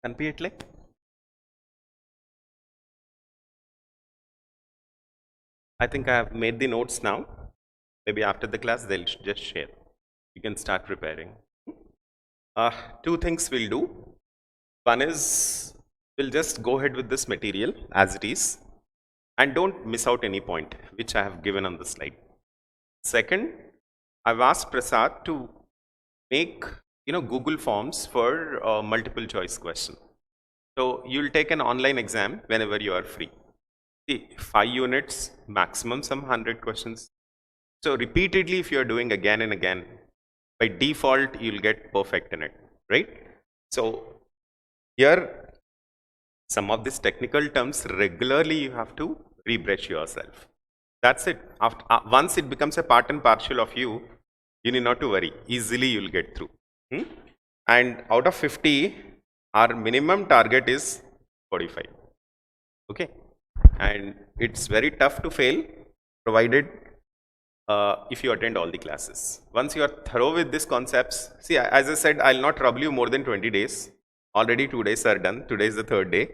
కనిపించట్లే I think I have made the notes now. Maybe after the class they'll just share. You can start preparing. Two things we'll do. One is we'll just go ahead with this material as it is and don't miss out any point which I have given on the slide. Second, I've asked Prasad to make Google Forms for multiple choice question. So you'll take an online exam whenever you are free. See, 5 units, maximum some 100 questions. So repeatedly if you are doing again and again, by default you'll get perfect in it, right? So here some of these technical terms regularly you have to rebrush yourself. That's it. Once it becomes a part and parcel of you, you need not to worry. Easily you'll get through. And out of 50, our minimum target is 45. Okay. And it's very tough to fail provided if you attend all the classes. Once you are thorough with these concepts, see, as I said, I'll not trouble you more than 20 days. Already 2 days are done. Today is the 3rd day,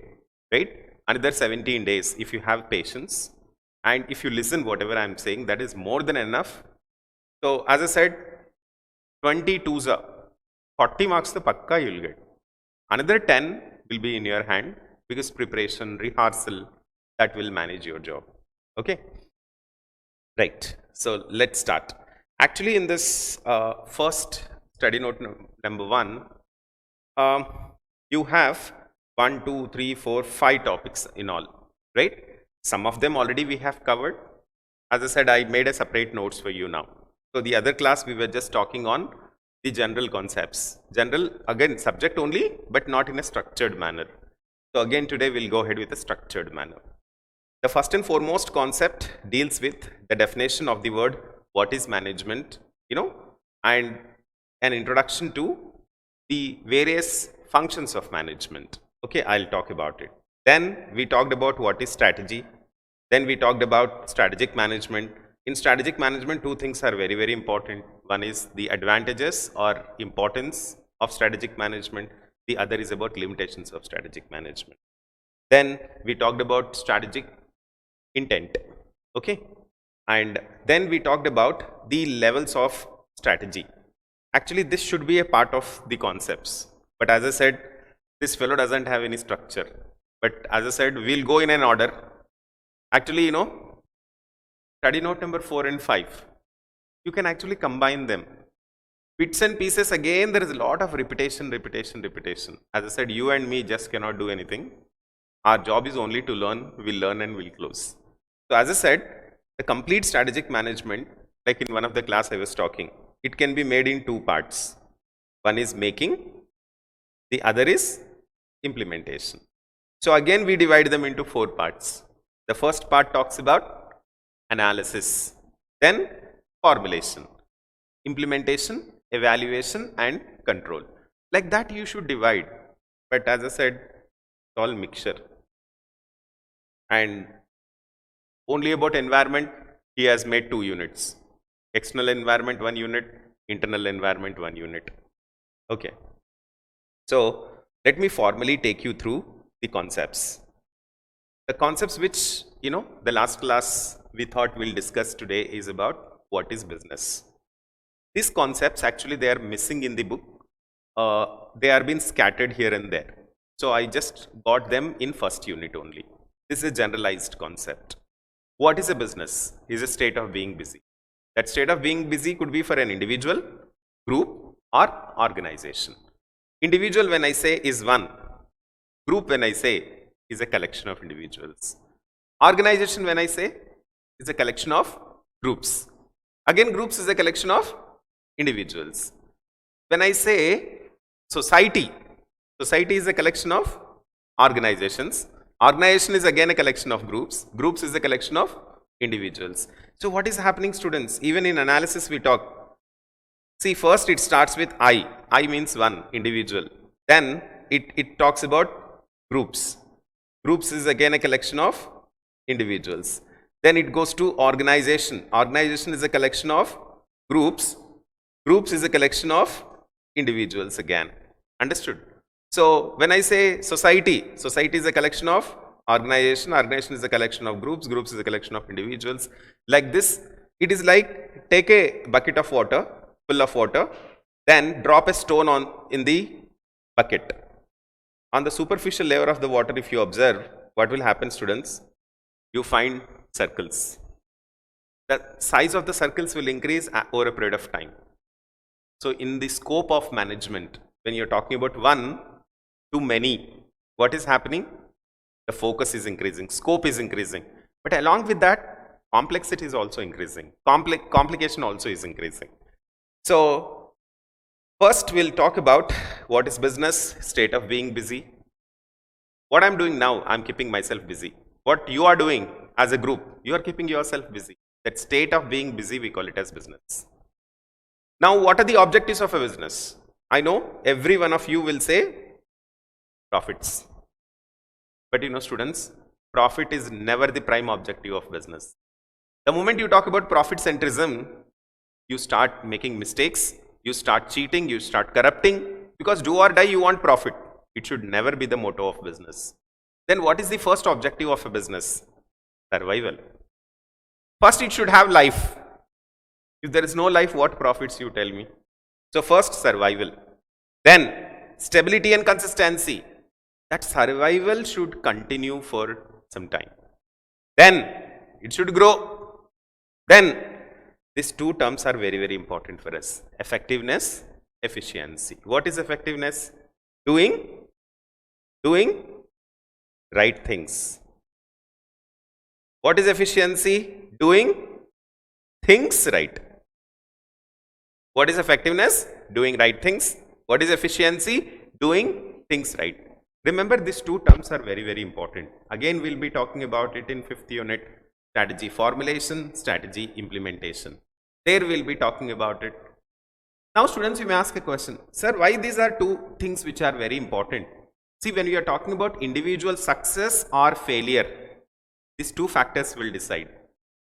right? Another 17 days if you have patience and if you listen whatever I'm saying, that is more than enough. So as I said, 22s are 40 marks the pakka you'll get. Another 10 will be in your hand because preparation, rehearsal, that will manage your job. Okay, right. So let's start. Actually in this first study note number 1, you have 1, 2, 3, 4, 5 topics in all, right? Some of them already we have covered. As I said, I made a separate notes for you now. So the other class we were just talking on the general concepts. General, again, subject only, but not in a structured manner. So again, today we'll go ahead with a structured manner. The first and foremost concept deals with the definition of the word what is management, and an introduction to the various functions of management. Okay, I'll talk about it. Then we talked about what is strategy. Then we talked about strategic management. In strategic management, 2 things are very, very important. One is the advantages or importance of strategic management. The other is about limitations of strategic management. Then we talked about strategic intent. Okay, and then we talked about the levels of strategy. Actually, this should be a part of the concepts. But as I said, this fellow doesn't have any structure. But as I said, we'll go in an order. Actually, study note number 4 and 5, you can actually combine them. Bits and pieces, again, there is a lot of repetition. As I said, you and me just cannot do anything. Our job is only to learn. We'll learn and we'll close. So as I said, the complete strategic management, like in one of the class I was talking, it can be made in 2 parts. One is making, the other is implementation. So again, we divide them into 4 parts. The first part talks about analysis, then formulation, implementation, evaluation, and control. Like that you should divide. But as I said, it's all mixture. And only about environment, he has made 2 units. External environment 1 unit, internal environment 1 unit. Okay. So let me formally take you through the concepts. The concepts which, the last class we thought we'll discuss today is about what is business. These concepts, actually, they are missing in the book. They are being scattered here and there. So I just got them in first unit only. This is a generalized concept. What is a business? Is a state of being busy. That state of being busy could be for an individual, group, or organization. Individual, when I say, is one. Group, when I say, is a collection of individuals. Organization, when I say, is a collection of groups. Again, groups is a collection of individuals. When I say society, society is a collection of organizations. Organization is again a collection of groups. Groups is a collection of individuals. So what is happening, students? Even in analysis we talk. See, first it starts with I. I means one, individual. Then it talks about groups. Groups is again a collection of individuals. Then it goes to organization. Organization is a collection of groups. Groups is a collection of individuals again. Understood? So when I say society, society is a collection of organization, organization is a collection of groups, groups is a collection of individuals. Like this, it is like take a bucket of water, full of water, then drop a stone on in the bucket. On the superficial layer of the water, if you observe, what will happen, students? You find circles. The size of the circles will increase over a period of time. So in the scope of management, when you're talking about one to many, what is happening? The focus is increasing, scope is increasing. But along with that, complexity is also increasing. Complication also is increasing. So first we'll talk about what is business, state of being busy. What I'm doing now, I'm keeping myself busy. What you are doing as a group, you are keeping yourself busy. That state of being busy, we call it as business. Now, what are the objectives of a business? I know every one of you will say profits. But you know, students, profit is never the prime objective of business. The moment you talk about profit centrism, you start making mistakes, you start cheating, you start corrupting, because do or die, you want profit. It should never be the motto of business. Then what is the first objective of a business? Survival. First, it should have life. If there is no life, what profits, you tell me? So first, survival. Then stability and consistency. That survival should continue for some time. Then it should grow. Then these two terms are very, very important for us. Effectiveness, efficiency. What is effectiveness? Doing right things. What is efficiency? Doing things right. What is effectiveness? Doing right things. What is efficiency? Doing things right. Remember, these two terms are very, very important. Again, we'll be talking about it in 5th unit, strategy formulation, strategy implementation. There we'll be talking about it. Now, students, you may ask a question, sir, why these are two things which are very important? See, when we are talking about individual success or failure, these two factors will decide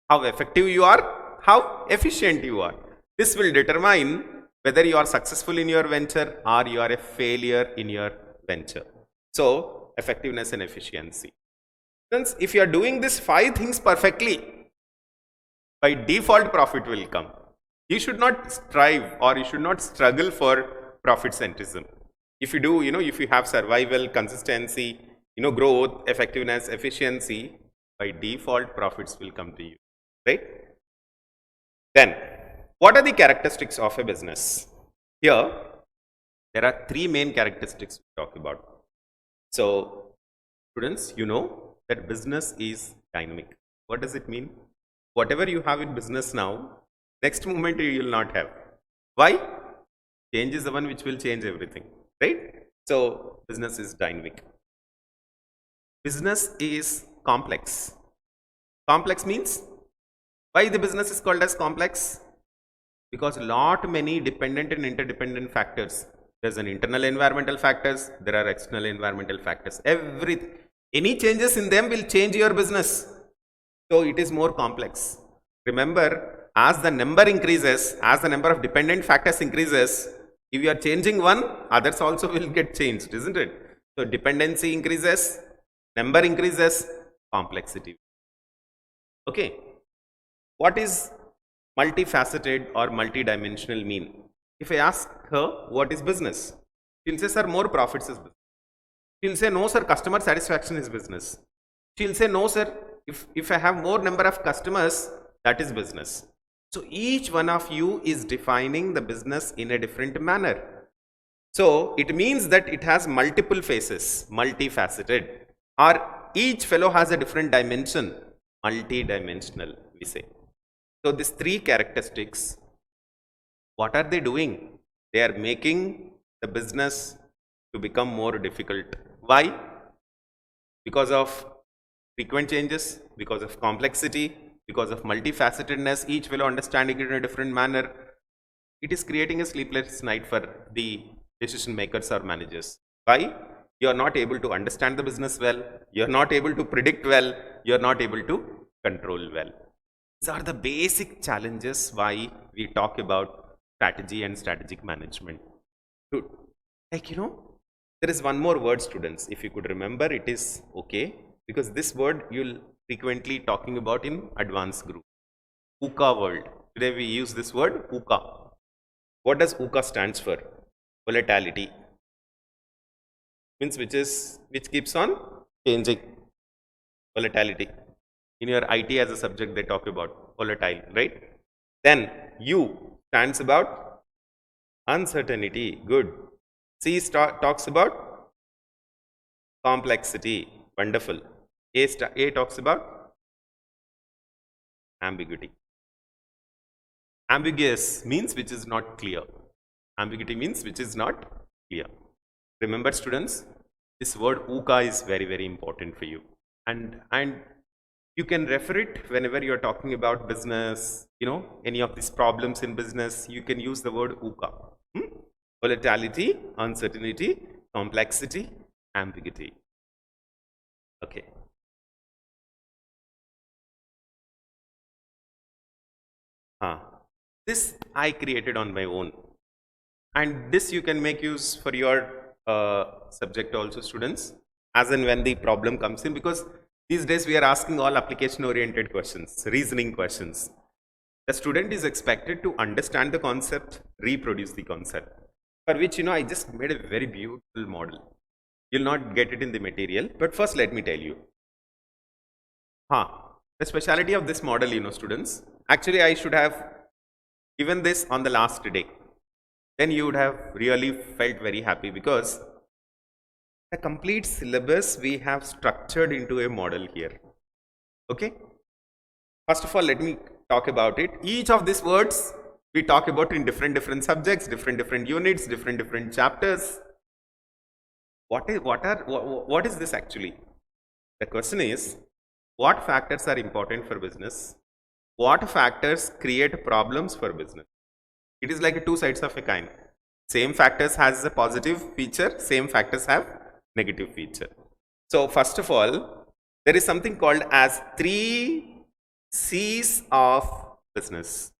how effective you are, how efficient you are. This will determine whether you are successful in your venture or you are a failure in your venture. So, effectiveness and efficiency. Since if you are doing these 5 things perfectly, by default profit will come. You should not strive or you should not struggle for profit centrism. If you do, if you have survival, consistency, growth, effectiveness, efficiency, by default profits will come to you, right? Then, what are the characteristics of a business? Here, there are 3 main characteristics we talk about. So, students, you know that business is dynamic. What does it mean? Whatever you have in business now, next moment you will not have. Why? Change is the one which will change everything, right? So, business is dynamic. Business is complex. Complex means, why the business is called as complex? Because many dependent and interdependent factors. There's an internal environmental factors, there are external environmental factors. Any changes in them will change your business. So it is more complex. Remember, as the number increases, as the number of dependent factors increases, if you are changing one, others also will get changed, isn't it? So dependency increases, number increases, complexity. Okay. What is multifaceted or multidimensional mean? If I ask her what is business, she'll say, sir, more profits is business. She'll say, no, sir, customer satisfaction is business. She'll say, no, sir, if I have more number of customers, that is business. So each one of you is defining the business in a different manner. So it means that it has multiple faces, multifaceted, or each fellow has a different dimension, multidimensional, we say. So these 3 characteristics, what are they doing? They are making the business to become more difficult. Why? Because of frequent changes, because of complexity, because of multifacetedness, each fellow understanding it in a different manner. It is creating a sleepless night for the decision makers or managers. Why? You are not able to understand the business well, you are not able to predict well, you are not able to control well. These are the basic challenges why we talk about strategy and strategic management. Like, there There is one more word, students. If you could remember, it is okay, because this word you'll frequently talking about in advanced group. VUCA world. Today we use this word VUCA. What does VUCA stands for? Volatility. Means which keeps on changing. Volatility. In your IT as a subject, they talk about volatile, right? Then U stands about uncertainty. Good. C talks about complexity. Wonderful. A talks about ambiguity. Ambiguous means which is not clear. Ambiguity means which is not clear. Remember, students, this word VUCA is very, very important for you. And you can refer it whenever you're talking about business, any of these problems in business, you can use the word VUCA. Volatility, uncertainty, complexity, ambiguity. Okay. This I created on my own. And this you can make use for your subject also, students, as and when the problem comes in, because these days we are asking all application oriented questions, reasoning questions. The student is expected to understand the concept, reproduce the concept, for which I just made a very beautiful model. You'll not get it in the material, but first let me tell you. The speciality of this model, students, actually I should have given this on the last day. Then you would have really felt very happy, because the complete syllabus we have structured into a model here. Okay. First of all, let me talk about it. Each of these words we talk about in different subjects, different units, different chapters. What is this actually? The question is, what factors are important for business? What factors create problems for business? It is like two sides of a coin. Same factors has a positive feature, same factors have negative feature. So first of all, there is something called as 3 C's of business.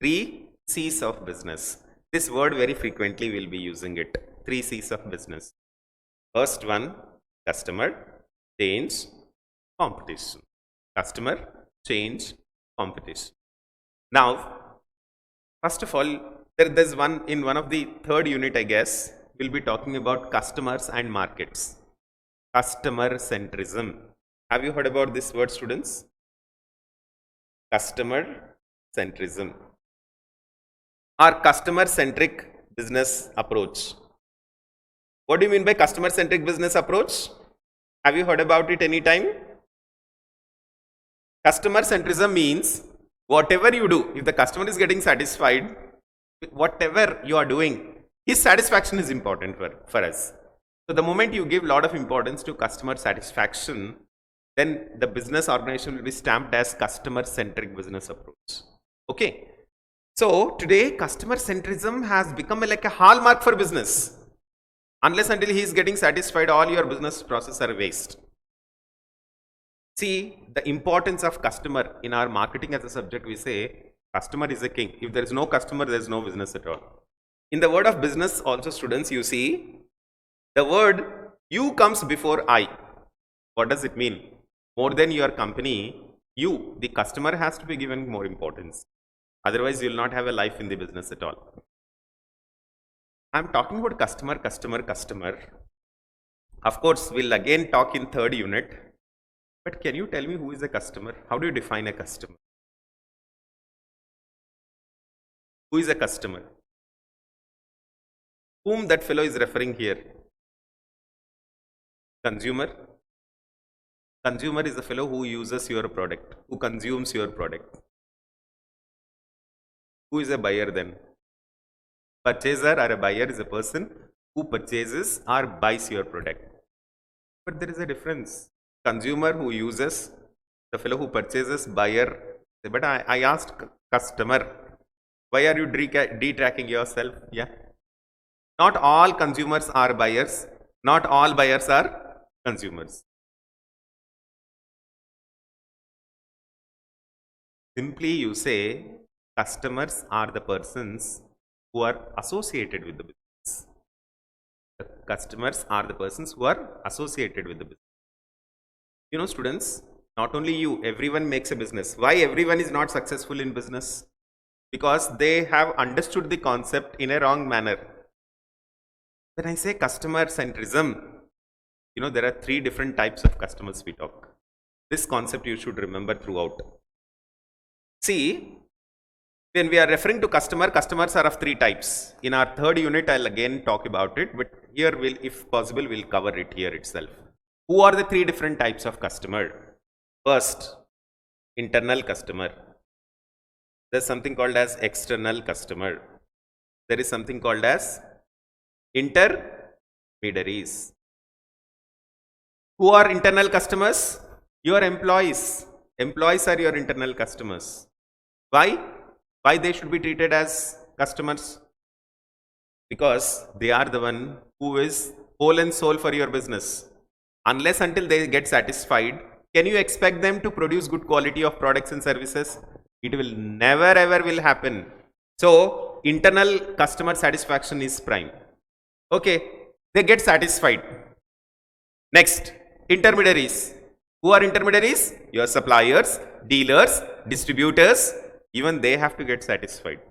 3 C's of business. This word very frequently we'll be using it. 3 C's of business. First one, customer, change, competition. Customer, change, competition. Now, first of all, there's one in one of the third unit, I guess, we'll be talking about customers and markets. Customer centrism. Have you heard about this word, students? Customer centrism or customer centric business approach. What do you mean by customer centric business approach? Have you heard about it any time? Customer centrism means whatever you do, if the customer is getting satisfied, whatever you are doing, his satisfaction is important for us. So the moment you give a lot of importance to customer satisfaction, then the business organization will be stamped as customer centric business approach. Okay. So today customer centrism has become like a hallmark for business. Unless until he is getting satisfied, all your business process are waste. See, the importance of customer in our marketing as a subject, we say customer is a king. If there is no customer, there is no business at all. In the word of business also, students, you see the word you comes before I. What does it mean? More than your company, you, the customer, has to be given more importance. Otherwise, you will not have a life in the business at all. I'm talking about customer. Of course, we'll again talk in third unit. But can you tell me who is a customer? How do you define a customer? Who is a customer? Whom that fellow is referring here? Consumer. Consumer is the fellow who uses your product, who consumes your product. Who is a buyer then? Purchaser or a buyer is a person who purchases or buys your product. But there is a difference. Consumer who uses, the fellow who purchases, buyer. But I asked customer, why are you detracking yourself? Yeah. Not all consumers are buyers. Not all buyers are consumers. Simply you say customers are the persons who are associated with the business. The customers are the persons who are associated with the business. You know, students, not only you, everyone makes a business. Why everyone is not successful in business? Because they have understood the concept in a wrong manner. When I say customer centrism, you know, there are 3 different types of customers we talk. This concept you should remember throughout. See, when we are referring to customers are of 3 types. In our 3rd unit, I'll again talk about it, but here we'll, if possible, we'll cover it here itself. Who are the 3 different types of customer? First, internal customer. There's something called as external customer. There is something called as intermediaries. Who are internal customers? Your employees. Employees are your internal customers. Why? Why they should be treated as customers? Because they are the one who is whole and soul for your business. Unless until they get satisfied, can you expect them to produce good quality of products and services? It will never ever will happen. So internal customer satisfaction is prime. Okay, they get satisfied. Next, intermediaries. Who are intermediaries? Your suppliers, dealers, distributors. Even they have to get satisfied.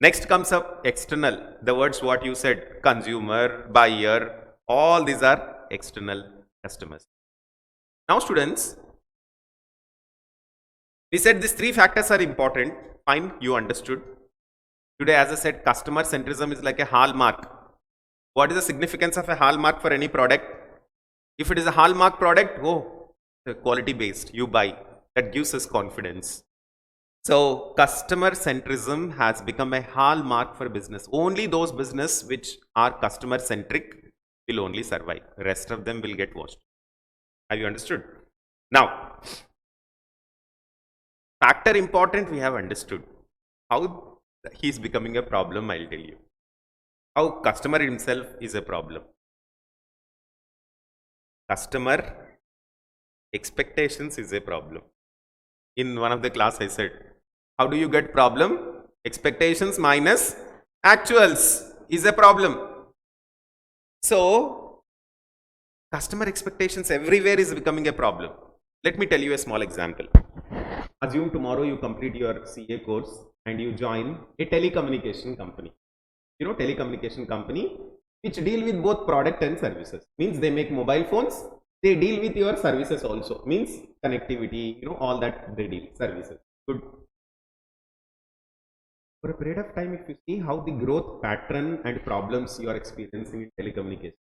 Next comes up external. The words what you said, consumer, buyer, all these are external customers. Now students, we said these 3 factors are important. Fine, you understood. Today, as I said, customer centrism is like a hallmark. What is the significance of a hallmark for any product? If it is a hallmark product, oh, quality based, you buy. That gives us confidence. So customer centrism has become a hallmark for business. Only those business which are customer centric will only survive. Rest of them will get washed. Have you understood? Now, factor important we have understood. How he is becoming a problem, I'll tell you. How customer himself is a problem. Customer expectations is a problem. In one of the class I said, how do you get problem? Expectations minus actuals is a problem. So customer expectations everywhere is becoming a problem. Let me tell you a small example. Assume tomorrow you complete your CA course and you join a telecommunication company. You know, telecommunication company which deal with both product and services. Means they make mobile phones, they deal with your services also. Means connectivity, you know, all that they deal, services. Good. For a period of time, if you see how the growth pattern and problems you are experiencing in telecommunication.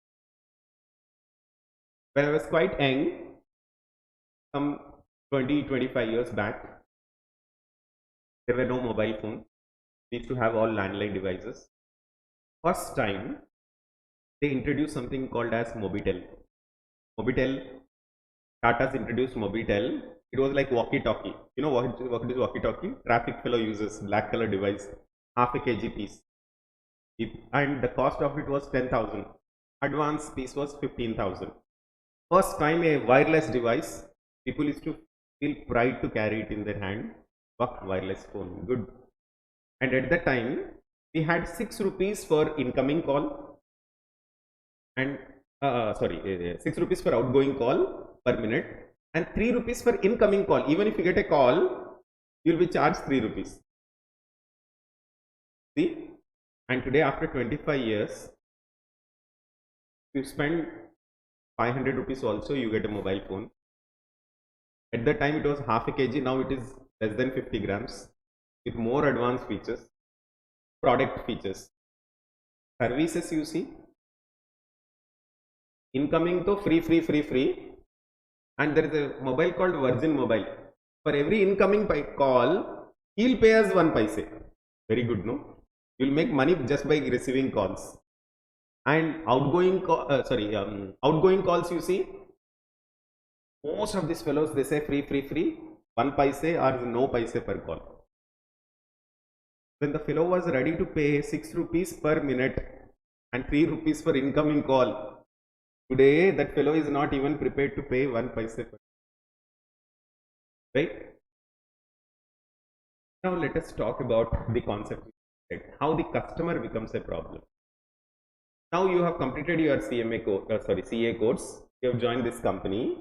When I was quite young, some 20-25 years back, there were no mobile phones. We used to have all landline devices. First time, they introduced something called as Mobitel. Mobitel, Tata's introduced Mobitel. It was like walkie-talkie. You know what is walkie-talkie? Traffic fellow uses black color device, half a kg piece. And the cost of it was 10,000. Advance piece was 15,000. First time a wireless device, people used to feel pride to carry it in their hand. But wireless phone, good. And at that time, we had 6 rupees for incoming call and 6 rupees for outgoing call per minute and 3 rupees for incoming call. Even if you get a call, you will be charged 3 rupees. See? And today, after 25 years, you spend 500 rupees also, you get a mobile phone. At that time, it was half a kg. Now it is less than 50 grams with more advanced features, product features. Services you see, incoming to free. And there is a mobile called Virgin Mobile. For every incoming call, he'll pay us 1 paise. Very good, no? You'll make money just by receiving calls. And outgoing calls you see, most of these fellows they say free, 1 paise or no paise per call. When the fellow was ready to pay 6 rupees per minute and 3 rupees for incoming call, today that fellow is not even prepared to pay 1 paise per. Right? Now let us talk about the concept, how the customer becomes a problem. Now you have completed your CA course. You have joined this company.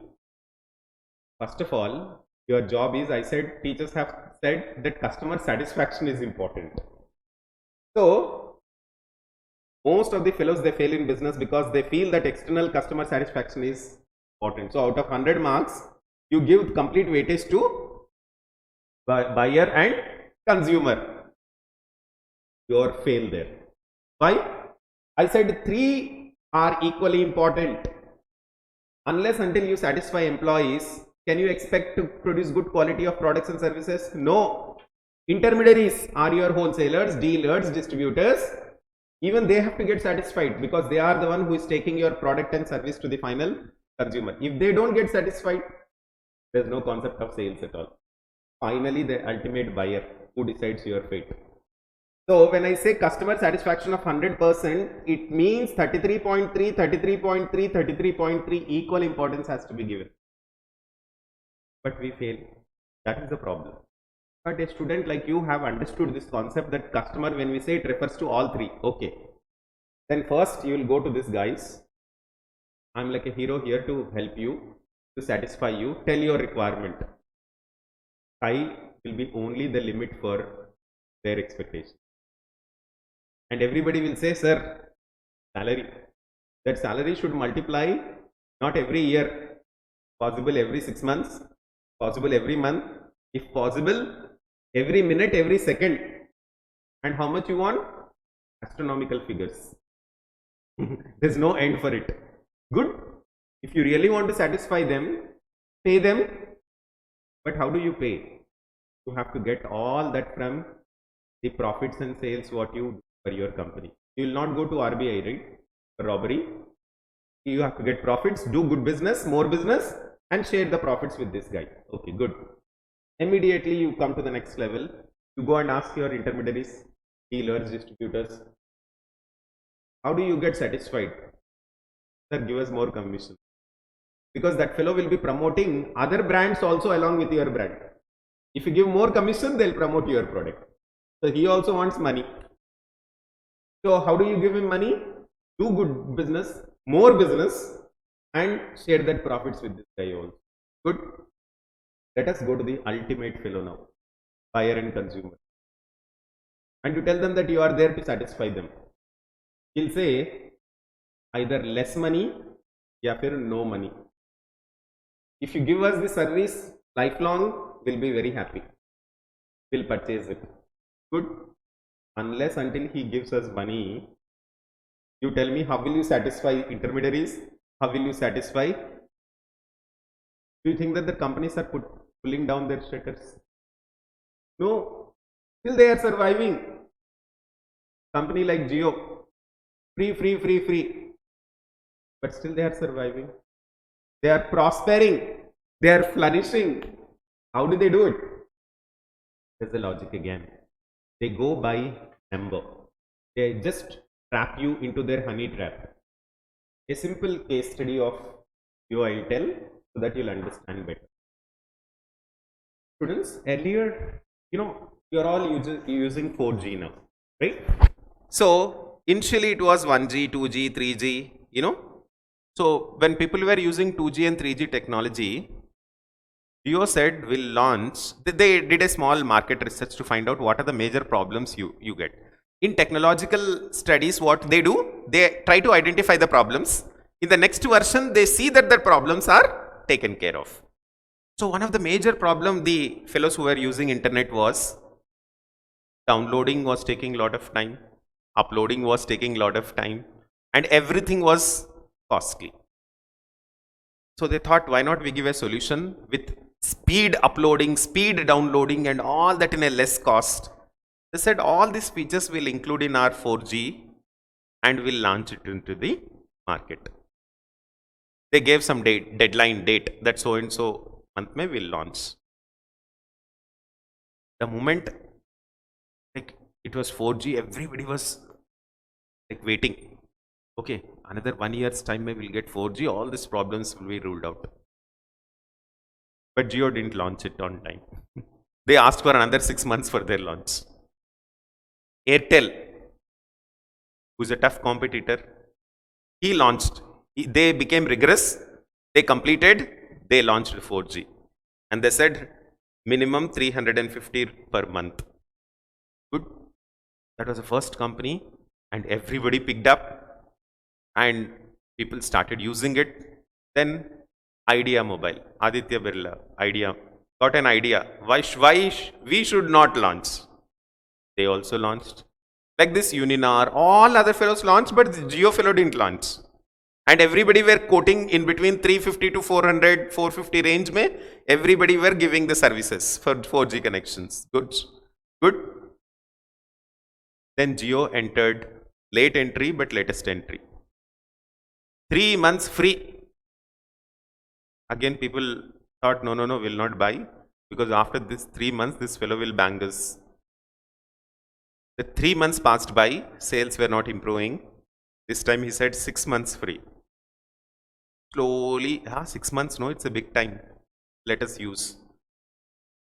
First of all, your job is, I said, teachers have said that customer satisfaction is important. So most of the fellows, they fail in business because they feel that external customer satisfaction is important. So out of 100 marks, you give complete weightage to buyer and consumer. You fail there. Why? I said 3 are equally important. Unless until you satisfy employees, can you expect to produce good quality of products and services? No. Intermediaries are your wholesalers, dealers, distributors. Even they have to get satisfied because they are the one who is taking your product and service to the final consumer. If they don't get satisfied, there's no concept of sales at all. Finally, the ultimate buyer who decides your fate. So when I say customer satisfaction of 100%, it means 33.3, 33.3, 33.3 equal importance has to be given. But we fail. That is the problem. But a student like you have understood this concept that customer, when we say, it refers to all 3. Okay. Then first you will go to this guys. I'm like a hero here to help you, to satisfy you. Tell your requirement. I will be only the limit for their expectation. And everybody will say, sir, salary. That salary should multiply not every year, possible every 6 months, possible every month, if possible every minute, every second. And how much you want? Astronomical figures. There's no end for it. Good. If you really want to satisfy them, pay them. But how do you pay? You have to get all that from the profits and sales what you do for your company. You will not go to RBI, right? For robbery. You have to get profits, do good business, more business, and share the profits with this guy. Okay, good. Immediately you come to the next level. You go and ask your intermediaries, dealers, distributors, how do you get satisfied? Sir, give us more commission. Because that fellow will be promoting other brands also along with your brand. If you give more commission, they'll promote your product. So he also wants money. So how do you give him money? Do good business, more business, and share that profits with this guy also. Good. Let us go to the ultimate fellow now, buyer and consumer. And you tell them that you are there to satisfy them. He'll say either less money or no money. If you give us the service lifelong, we'll be very happy. We'll purchase it. Good. Unless until he gives us money, you tell me, how will you satisfy intermediaries? How will you satisfy? Do you think that the companies are pulling down their shutters? No. Still they are surviving. Company like Jio, free. But still they are surviving. They are prospering. They are flourishing. How do they do it? There's the logic again. They go by number. They just trap you into their honey trap. A simple case study of you I'll tell so that you'll understand better. Students, earlier, you're all using 4G now, right? So initially it was 1G, 2G, 3G, So when people were using 2G and 3G technology, Jio said will launch, they did a small market research to find out what are the major problems you get. In technological studies, what they do, they try to identify the problems. In the next version, they see that the problems are taken care of. So one of the major problem the fellows who were using internet was downloading was taking a lot of time, uploading was taking a lot of time, and everything was costly. So they thought, why not we give a solution with speed uploading, speed downloading, and all that in a less cost. They said all these features will include in our 4G and will launch it into the market. They gave some deadline date that so and so month may will launch. The moment it was 4G, everybody was waiting. Okay, another 1 year's time we will get 4G, all these problems will be ruled out. But Jio didn't launch it on time. They asked for another 6 months for their launch. Airtel, who's a tough competitor, He launched. They became rigorous. They completed. They launched 4G. And they said minimum 350 per month. Good. That was the first company, and everybody picked up, and people started using it. Then Idea Mobile, Aditya Birla, Idea got an idea. We should not launch? They also launched. Like this Uninar, all other fellows launched, but the Jio fellow didn't launch. And everybody were quoting in between 350 to 400, 450 range. Everybody were giving the services for 4G connections. Good. Good. Then Jio entered, late entry but latest entry. 3 months free. Again, people thought, no, will not buy, because after this 3 months, this fellow will bang us. The 3 months passed by, sales were not improving. This time he said 6 months free. Slowly, 6 months, no, it's a big time. Let us use.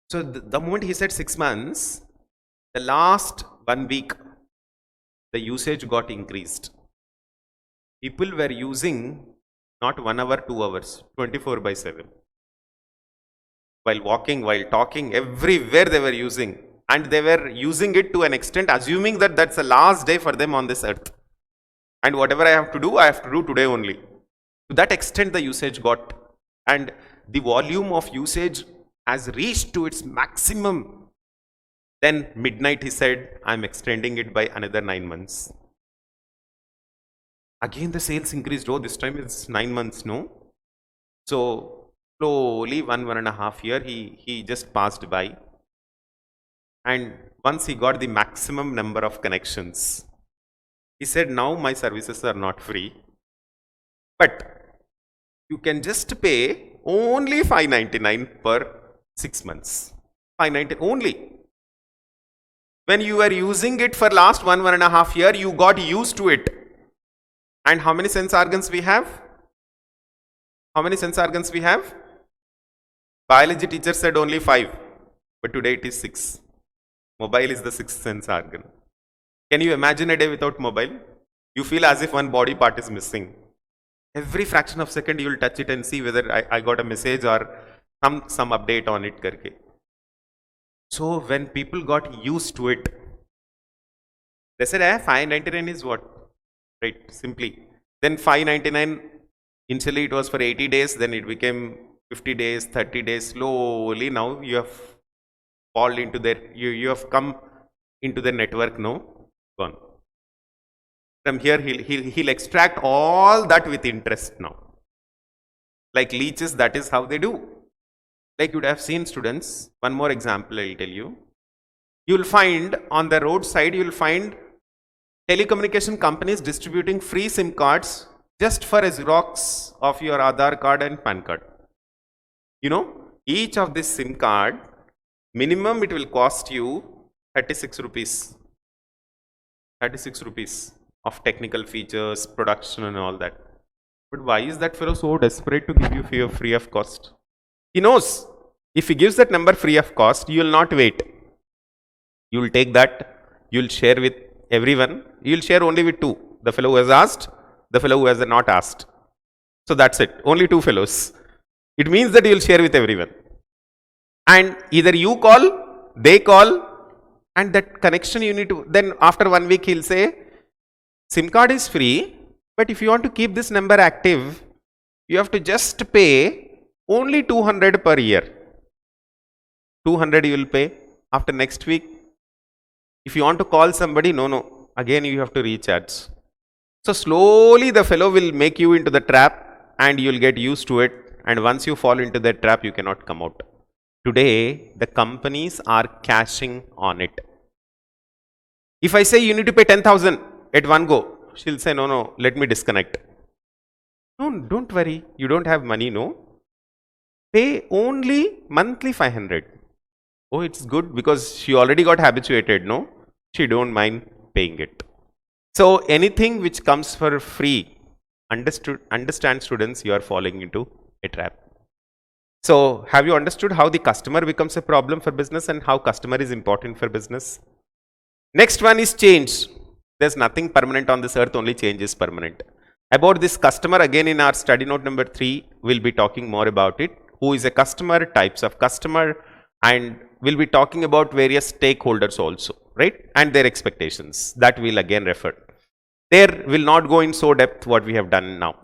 So the moment he said 6 months, the last 1 week, the usage got increased. People were using not 1 hour, 2 hours, 24/7. While walking, while talking, everywhere they were using. And they were using it to an extent, assuming that that's the last day for them on this earth. And whatever I have to do today only. To that extent, the usage got. And the volume of usage has reached to its maximum. Then midnight he said, I'm extending it by another 9 months. Again the sales increased. Oh, this time it's 9 months, no? So slowly 1.5 years he just passed by. And once he got the maximum number of connections, he said, now my services are not free, but you can just pay only $599 per 6 months. $599 only. When you were using it for last 1.5 years, you got used to it. And how many sense organs we have? How many sense organs we have? Biology teacher said only 5, but today it is 6. Mobile is the 6th sense organ. Can you imagine a day without mobile? You feel as if one body part is missing. Every fraction of a second you will touch it and see whether I got a message or some update on it. Karke. So when people got used to it, they said, $599 is what? Right, simply. Then $599, initially it was for 80 days, then it became 50 days, 30 days. Slowly now you have fallen into their, you have come into the network, no? Gone. From here he'll extract all that with interest now. Like leeches, that is how they do. Like you would have seen, students, one more example I will tell you. You will find on the roadside, you will find telecommunication companies distributing free SIM cards just for a Xerox of your Aadhaar card and PAN card. You know, each of this SIM card, minimum it will cost you 36 rupees. 36 rupees of technical features, production and all that. But why is that fellow so desperate to give you free of cost? He knows if he gives that number free of cost, you will not wait. You will take that, you will share with everyone. You will share only with 2. The fellow who has asked, the fellow who has not asked. So that's it. Only 2 fellows. It means that you will share with everyone. And either you call, they call, and that connection you need to, then after 1 week he'll say, SIM card is free, but if you want to keep this number active, you have to just pay only 200 per year. 200 you will pay. After next week, if you want to call somebody, no, again you have to recharge. So slowly the fellow will make you into the trap and you will get used to it. And once you fall into that trap, you cannot come out. Today, the companies are cashing on it. If I say you need to pay 10,000 at one go, she'll say, no, let me disconnect. No, don't worry. You don't have money, no. Pay only monthly 500. Oh, it's good because she already got habituated, no? She don't mind paying it. So anything which comes for free, understand students, you are falling into a trap. So have you understood how the customer becomes a problem for business and how customer is important for business? Next one is change. There's nothing permanent on this earth, only change is permanent. About this customer, again in our study note number 3, we'll be talking more about it. Who is a customer, types of customer, and we'll be talking about various stakeholders also, right? And their expectations. That we'll again refer. There will not go in so depth what we have done now.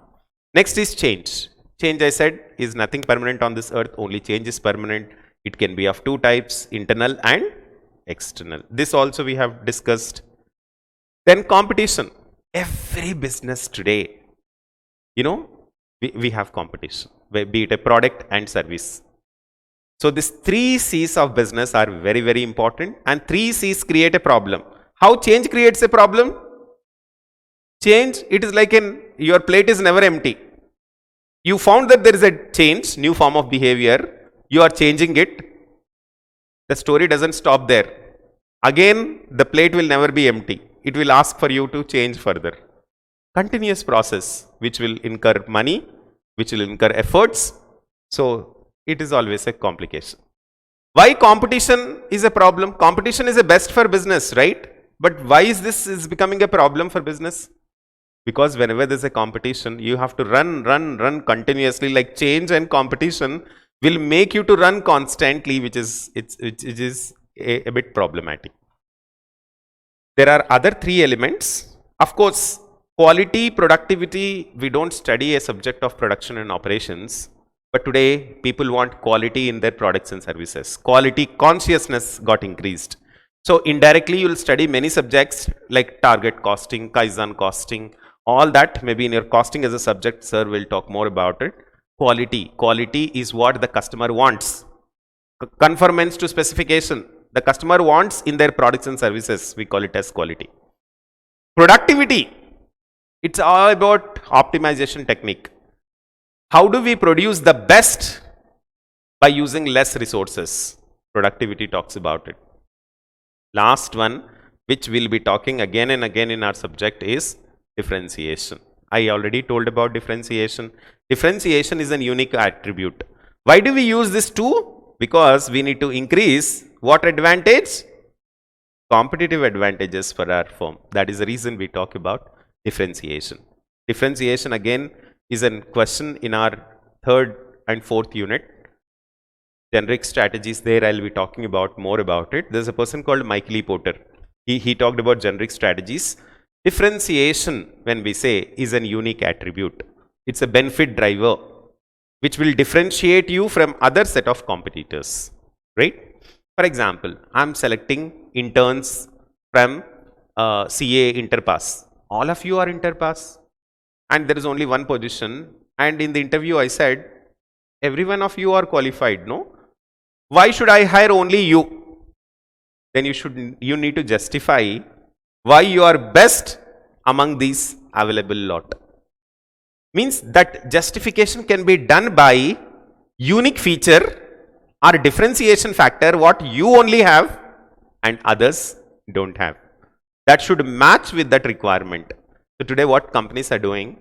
Next is change. Change, I said, is nothing permanent on this earth. Only change is permanent. It can be of two types, internal and external. This also we have discussed. Then competition. Every business today, you know, we have competition, be it a product and service. So these 3 C's of business are very, very important, and 3 C's create a problem. How change creates a problem? Change, it is like your plate is never empty. You found that there is a change, new form of behavior, you are changing it. The story doesn't stop there. Again, the plate will never be empty. It will ask for you to change further. Continuous process, which will incur money, which will incur efforts. So it is always a complication. Why competition is a problem? Competition is a best for business, right? But why is this becoming a problem for business? Because whenever there's a competition, you have to run continuously. Like change and competition will make you to run constantly, which is a bit problematic. There are other 3 elements. Of course, quality, productivity, we don't study a subject of production and operations. But today, people want quality in their products and services. Quality consciousness got increased. So indirectly, you will study many subjects like target costing, Kaizen costing, all that. Maybe in your costing as a subject, sir will talk more about it. Quality is what the customer wants. Conformance to specification. The customer wants in their products and services. We call it as quality. Productivity. It's all about optimization technique. How do we produce the best by using less resources? Productivity talks about it. Last one, which we'll be talking again and again in our subject, is differentiation. I already told about differentiation. Differentiation is a unique attribute. Why do we use this too? Because we need to increase what advantage? Competitive advantages for our firm. That is the reason we talk about differentiation. Differentiation again is a question in our 3rd and 4th unit. Generic strategies, there I'll be talking about more about it. There's a person called Michael E. Porter. He talked about generic strategies. Differentiation, when we say, is a unique attribute. It's a benefit driver which will differentiate you from other set of competitors, right? For example, I'm selecting interns from CA Interpass. All of you are Interpass, and there is only one position. And in the interview, I said, every one of you are qualified, no? Why should I hire only you? Then you need to justify why you are best among these available lot. Means that justification can be done by unique feature or differentiation factor what you only have and others don't have. That should match with that requirement. So today what companies are doing,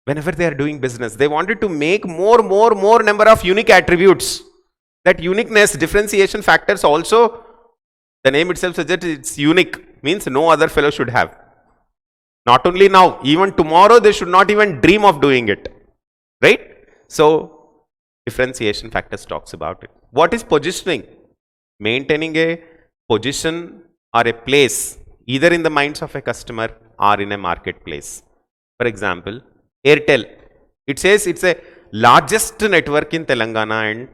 whenever they are doing business, they wanted to make more number of unique attributes. That uniqueness, differentiation factors also, the name itself suggests it's unique, means no other fellow should have. Not only now, even tomorrow they should not even dream of doing it, right? So differentiation factors talks about it. What is positioning? Maintaining a position or a place either in the minds of a customer or in a marketplace. For example, Airtel, it says it's a largest network in Telangana and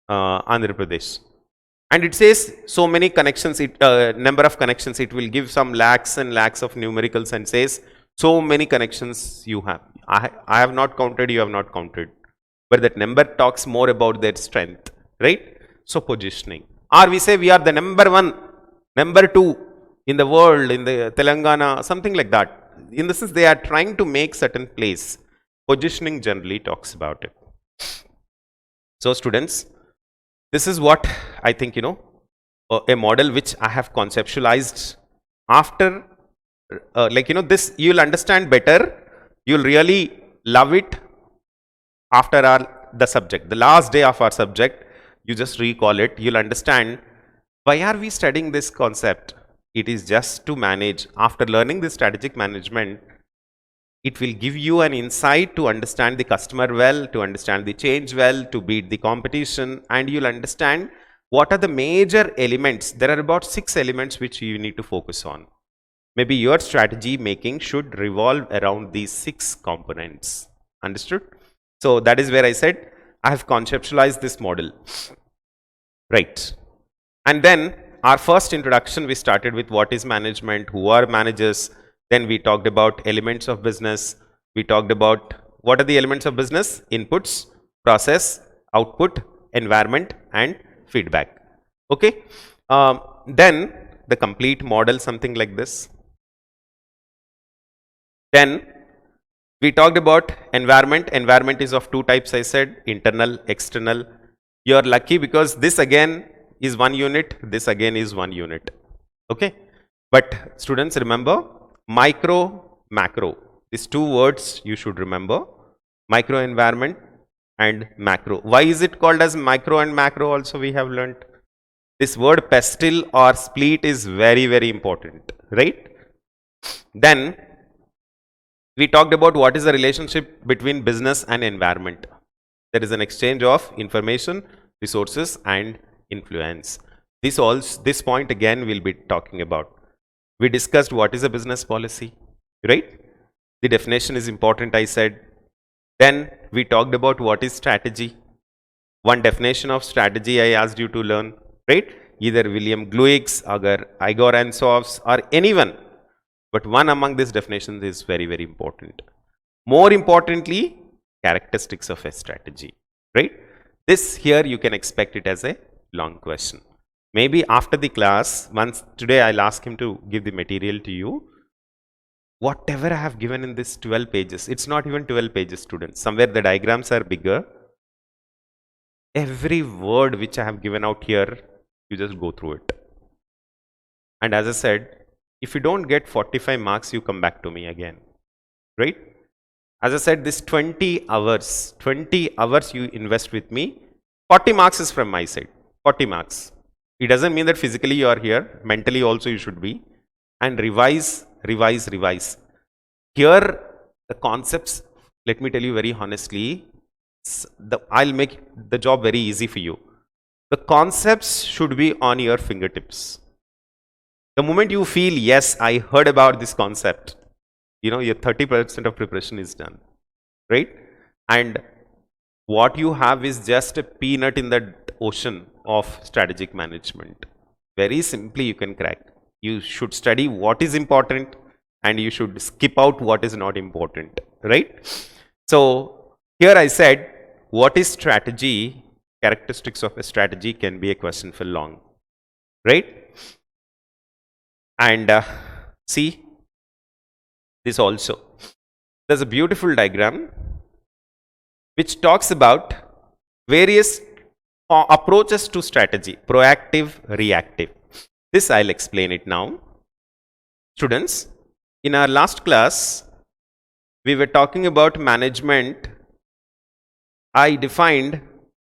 Andhra Pradesh. And it says so many connections, number of connections, it will give some lakhs and lakhs of numericals and says so many connections you have. I have not counted, you have not counted. But that number talks more about their strength, right? So positioning. Or we say we are the number 1, number 2 in the world, in the Telangana, something like that. In the sense they are trying to make certain place. Positioning generally talks about it. So students, this is what I think, a model which I have conceptualized after, this you'll understand better. You'll really love it after the subject. The last day of our subject, you just recall it. You'll understand why are we studying this concept. It is just to manage. After learning this strategic management, It will give you an insight to understand the customer well, to understand the change well, to beat the competition, and you'll understand what are the major elements. There are about 6 elements which you need to focus on. Maybe your strategy making should revolve around these 6 components. Understood? So that is where I said I have conceptualized this model. Right. And then our first introduction, we started with what is management, who are managers. Then we talked about elements of business. We talked about what are the elements of business: inputs, process, output, environment, and feedback. Okay. Then the complete model, something like this. Then we talked about environment. Environment is of 2 types, I said: internal, external. You are lucky because this again is 1 unit, this again is 1 unit. Okay. But students, remember micro, macro. These 2 words you should remember: micro environment and macro. Why is it called as micro and macro? Also we have learnt this word pestle or split is very, very important, right? Then we talked about what is the relationship between business and environment. There is an exchange of information, resources, and influence. This point again we'll be talking about. We discussed what is a business policy, right? The definition is important, I said. Then we talked about what is strategy. One definition of strategy I asked you to learn, right? Either William Gluick's, or Igor Ansov's, or anyone. But one among these definitions is very, very important. More importantly, characteristics of a strategy, right? This here you can expect it as a long question. Maybe after the class, once today I'll ask him to give the material to you. Whatever I have given in this 12 pages, it's not even 12 pages, students. Somewhere the diagrams are bigger. Every word which I have given out here, you just go through it. And as I said, if you don't get 45 marks, you come back to me again, right? As I said, this 20 hours you invest with me, 40 marks is from my side, 40 marks. It doesn't mean that physically you are here, mentally also you should be. And revise. Here, the concepts, let me tell you very honestly, I'll make the job very easy for you. The concepts should be on your fingertips. The moment you feel, yes, I heard about this concept, you know, your 30% of preparation is done, right? And what you have is just a peanut in the ocean of strategic management. Very simply you can crack. You should study what is important and you should skip out what is not important, right? So here I said, what is strategy? Characteristics of a strategy can be a question for long, right? And see this also. There's a beautiful diagram which talks about various approaches to strategy: proactive, reactive. This I'll explain it now. Students, in our last class, we were talking about management. I defined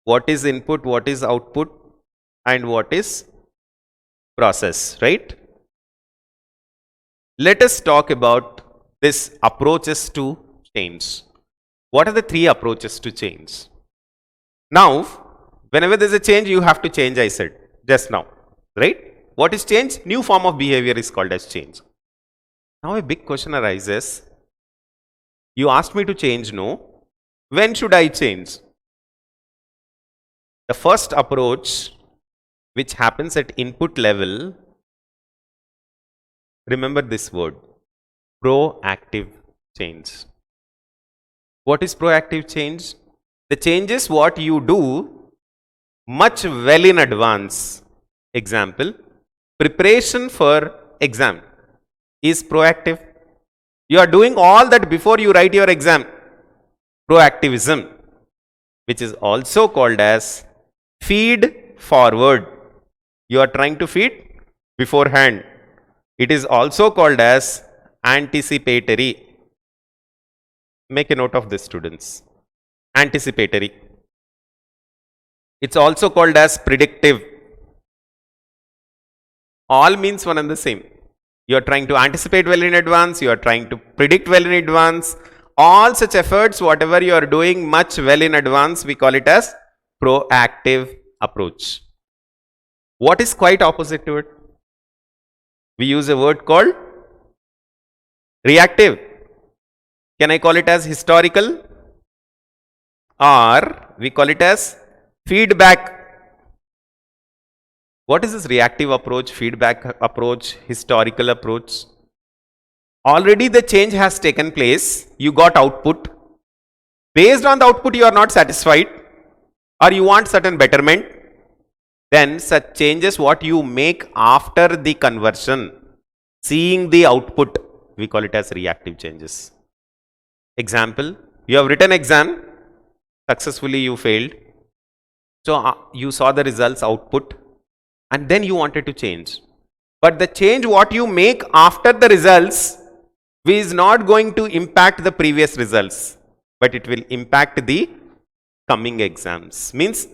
what is input, what is output, and what is process, right? Let us talk about this approaches to change. What are the 3 approaches to change? Now, whenever there's a change, you have to change, I said just now, right? What is change? New form of behavior is called as change. Now a big question arises. You asked me to change, no? When should I change? The first approach, which happens at input level, remember this word: proactive change. What is proactive change? The change is what you do much well in advance. Example, preparation for exam is proactive. You are doing all that before you write your exam. Proactivism, which is also called as feed forward. You are trying to feed beforehand. It is also called as anticipatory. Make a note of this, students. Anticipatory. It's also called as predictive. All means one and the same. You are trying to anticipate well in advance. You are trying to predict well in advance. All such efforts, whatever you are doing much well in advance, we call it as proactive approach. What is quite opposite to it? We use a word called reactive. Can I call it as historical? Or we call it as feedback. What is this reactive approach, feedback approach, historical approach? Already the change has taken place. You got output. Based on the output you are not satisfied or you want certain betterment. Then such changes what you make after the conversion, seeing the output, we call it as reactive changes. Example, you have written exam, successfully you failed. So you saw the results output and then you wanted to change. But the change what you make after the results is not going to impact the previous results, but it will impact the coming exams. Means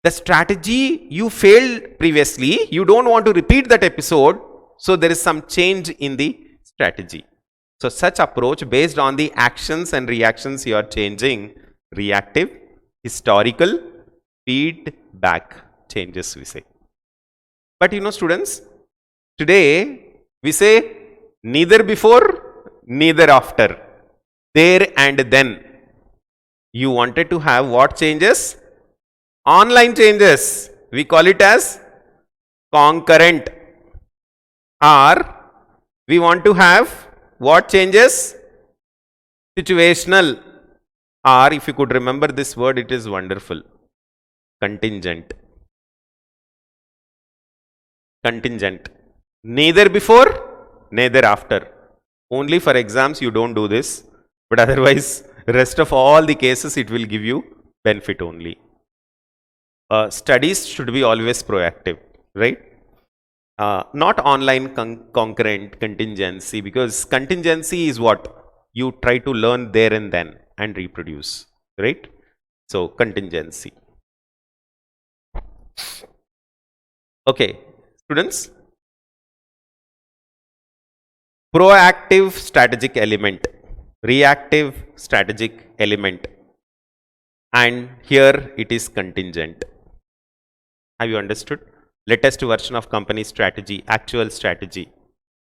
the strategy you failed previously, you don't want to repeat that episode, so there is some change in the strategy. So such approach based on the actions and reactions you are changing, reactive, historical, feedback changes we say. But you know students, today we say neither before, neither after, there and then. You wanted to have what changes? Online changes. We call it as concurrent. Or we want to have what changes? Situational. Or if you could remember this word, it is wonderful. Contingent. Contingent. Neither before, neither after. Only for exams you don't do this, but otherwise rest of all the cases it will give you benefit only. Studies should be always proactive, right? Not online concurrent contingency, because contingency is what you try to learn there and then and reproduce, right? So contingency. Okay, students. Proactive strategic element, reactive strategic element, and here it is contingent. Have you understood? Latest version of company strategy, actual strategy,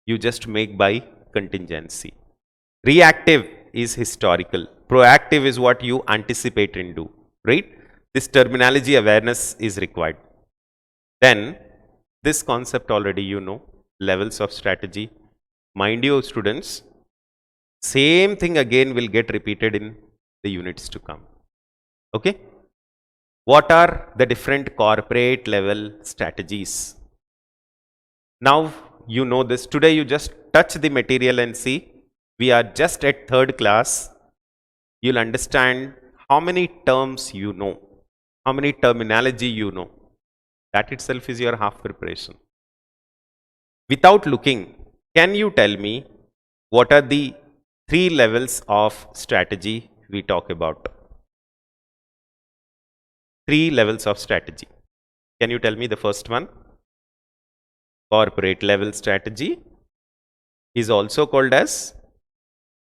you just make by contingency. Reactive is historical. Proactive is what you anticipate and do, right? This terminology awareness is required. Then this concept already you know, levels of strategy. Mind you students, same thing again will get repeated in the units to come. Okay? What are the different corporate level strategies? Now you know this. Today you just touch the material and see. We are just at third class. You'll understand how many terms you know, how many terminology you know. That itself is your half preparation. Without looking, can you tell me what are the 3 levels of strategy we talk about? 3 levels of strategy. Can you tell me the first one? Corporate level strategy is also called as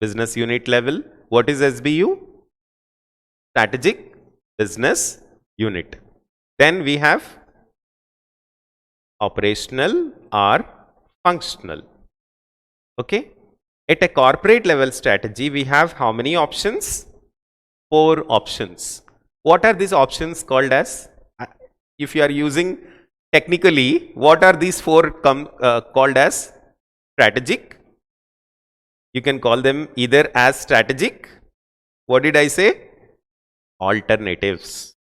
business unit level. What is SBU? Strategic business unit. Then we have operational or functional. Okay. At a corporate level strategy, we have how many options? 4 options. What are these options called as? If you are using technically, what are these 4 called as? Strategic. You can call them either as strategic. What did I say? Alternatives.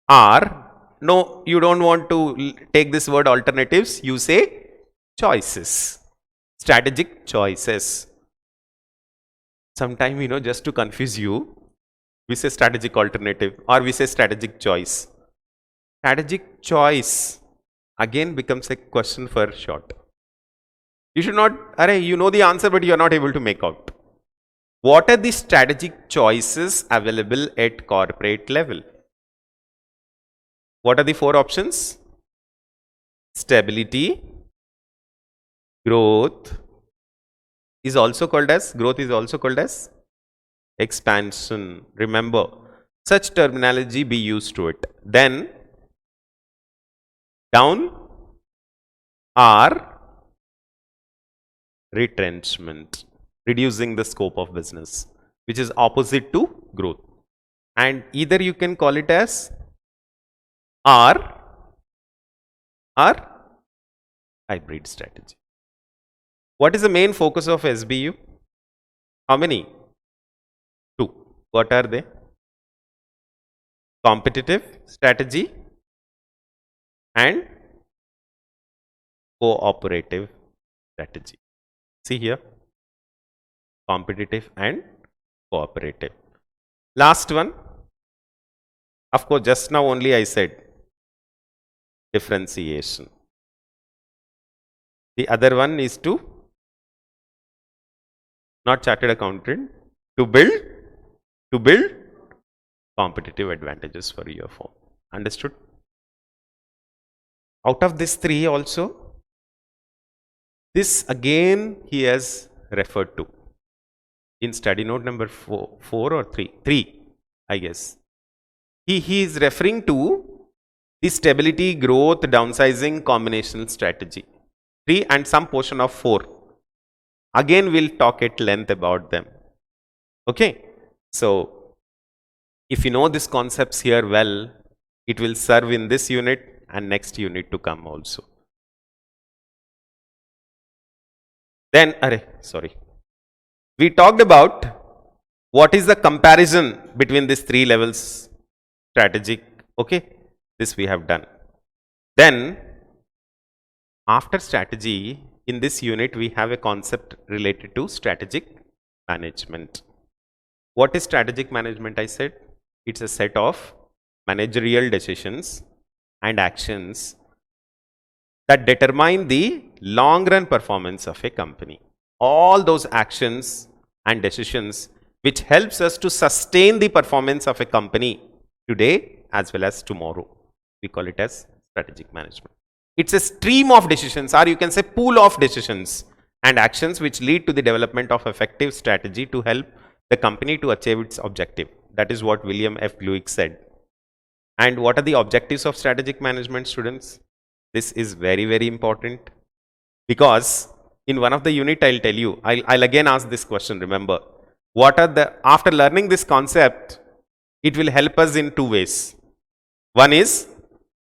Or, no, you don't want to take this word alternatives, you say choices. Strategic choices. Sometime, you know, just to confuse you, we say strategic alternative or we say strategic choice. Strategic choice again becomes a question for short. You should not, you know the answer but you are not able to make out. What are the strategic choices available at corporate level? What are the 4 options? Stability, growth is also called as expansion. Remember, such terminology be used to it. Then down are retrenchment, reducing the scope of business, which is opposite to growth. And either you can call it as R or hybrid strategy. What is the main focus of SBU? How many? Two. What are they? Competitive strategy and cooperative strategy. See here, competitive and cooperative. Last one, of course, just now only I said differentiation. The other one is to, not chartered accountant, to build competitive advantages for your firm. Understood? Out of these three also, this again he has referred to in study note number 4 or 3, I guess. He is referring to the stability, growth, downsizing, combinational strategy. 3 and some portion of 4. Again, we'll talk at length about them. Okay. So, if you know these concepts here well, it will serve in this unit and next unit to come also. Then, we talked about what is the comparison between these 3 levels strategic. Okay, this we have done. Then, after strategy, in this unit, we have a concept related to strategic management. What is strategic management? I said it's a set of managerial decisions and actions that determine the long run performance of a company. All those actions and decisions which helps us to sustain the performance of a company today as well as tomorrow. We call it as strategic management. It's a stream of decisions, or you can say pool of decisions and actions which lead to the development of effective strategy to help the company to achieve its objective. That is what William F. Gluick said. And what are the objectives of strategic management, students? This is very, very important, because in one of the unit I'll tell you, I'll again ask this question, remember. What are the, after learning this concept, it will help us in 2 ways. One is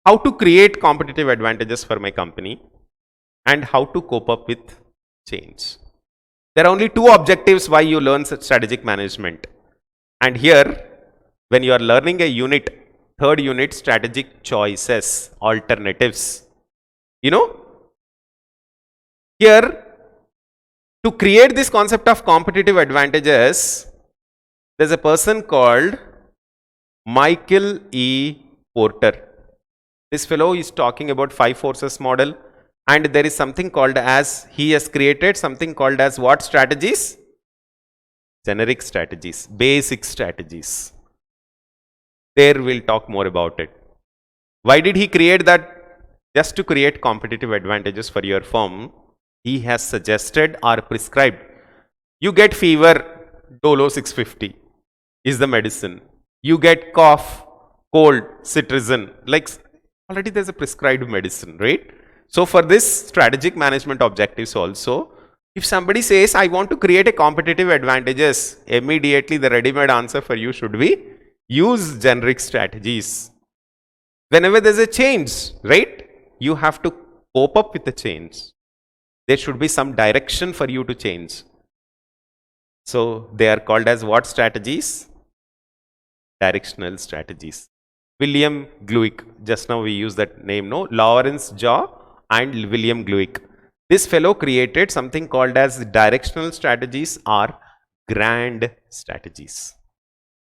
how to create competitive advantages for my company and how to cope up with change. There are only 2 objectives why you learn strategic management. And here, when you are learning a unit, 3rd unit, strategic choices, alternatives, you know, here to create this concept of competitive advantages, there's a person called Michael E. Porter. This fellow is talking about 5 forces model, and there is something called as, he has created something called as what strategies? Generic strategies, basic strategies. There we'll talk more about it. Why did he create that? Just to create competitive advantages for your firm. He has suggested or prescribed, you get fever, Dolo 650 is the medicine. You get cough, cold, cetirizine, like already there's a prescribed medicine, right? So for this strategic management objectives also, if somebody says, I want to create a competitive advantages, immediately the ready-made answer for you should be, use generic strategies. Whenever there's a change, right, you have to cope up with the change. There should be some direction for you to change. So they are called as what strategies? Directional strategies. William Gluick, just now we use that name, no? Lawrence Jaw and William Gluick. This fellow created something called as directional strategies or grand strategies.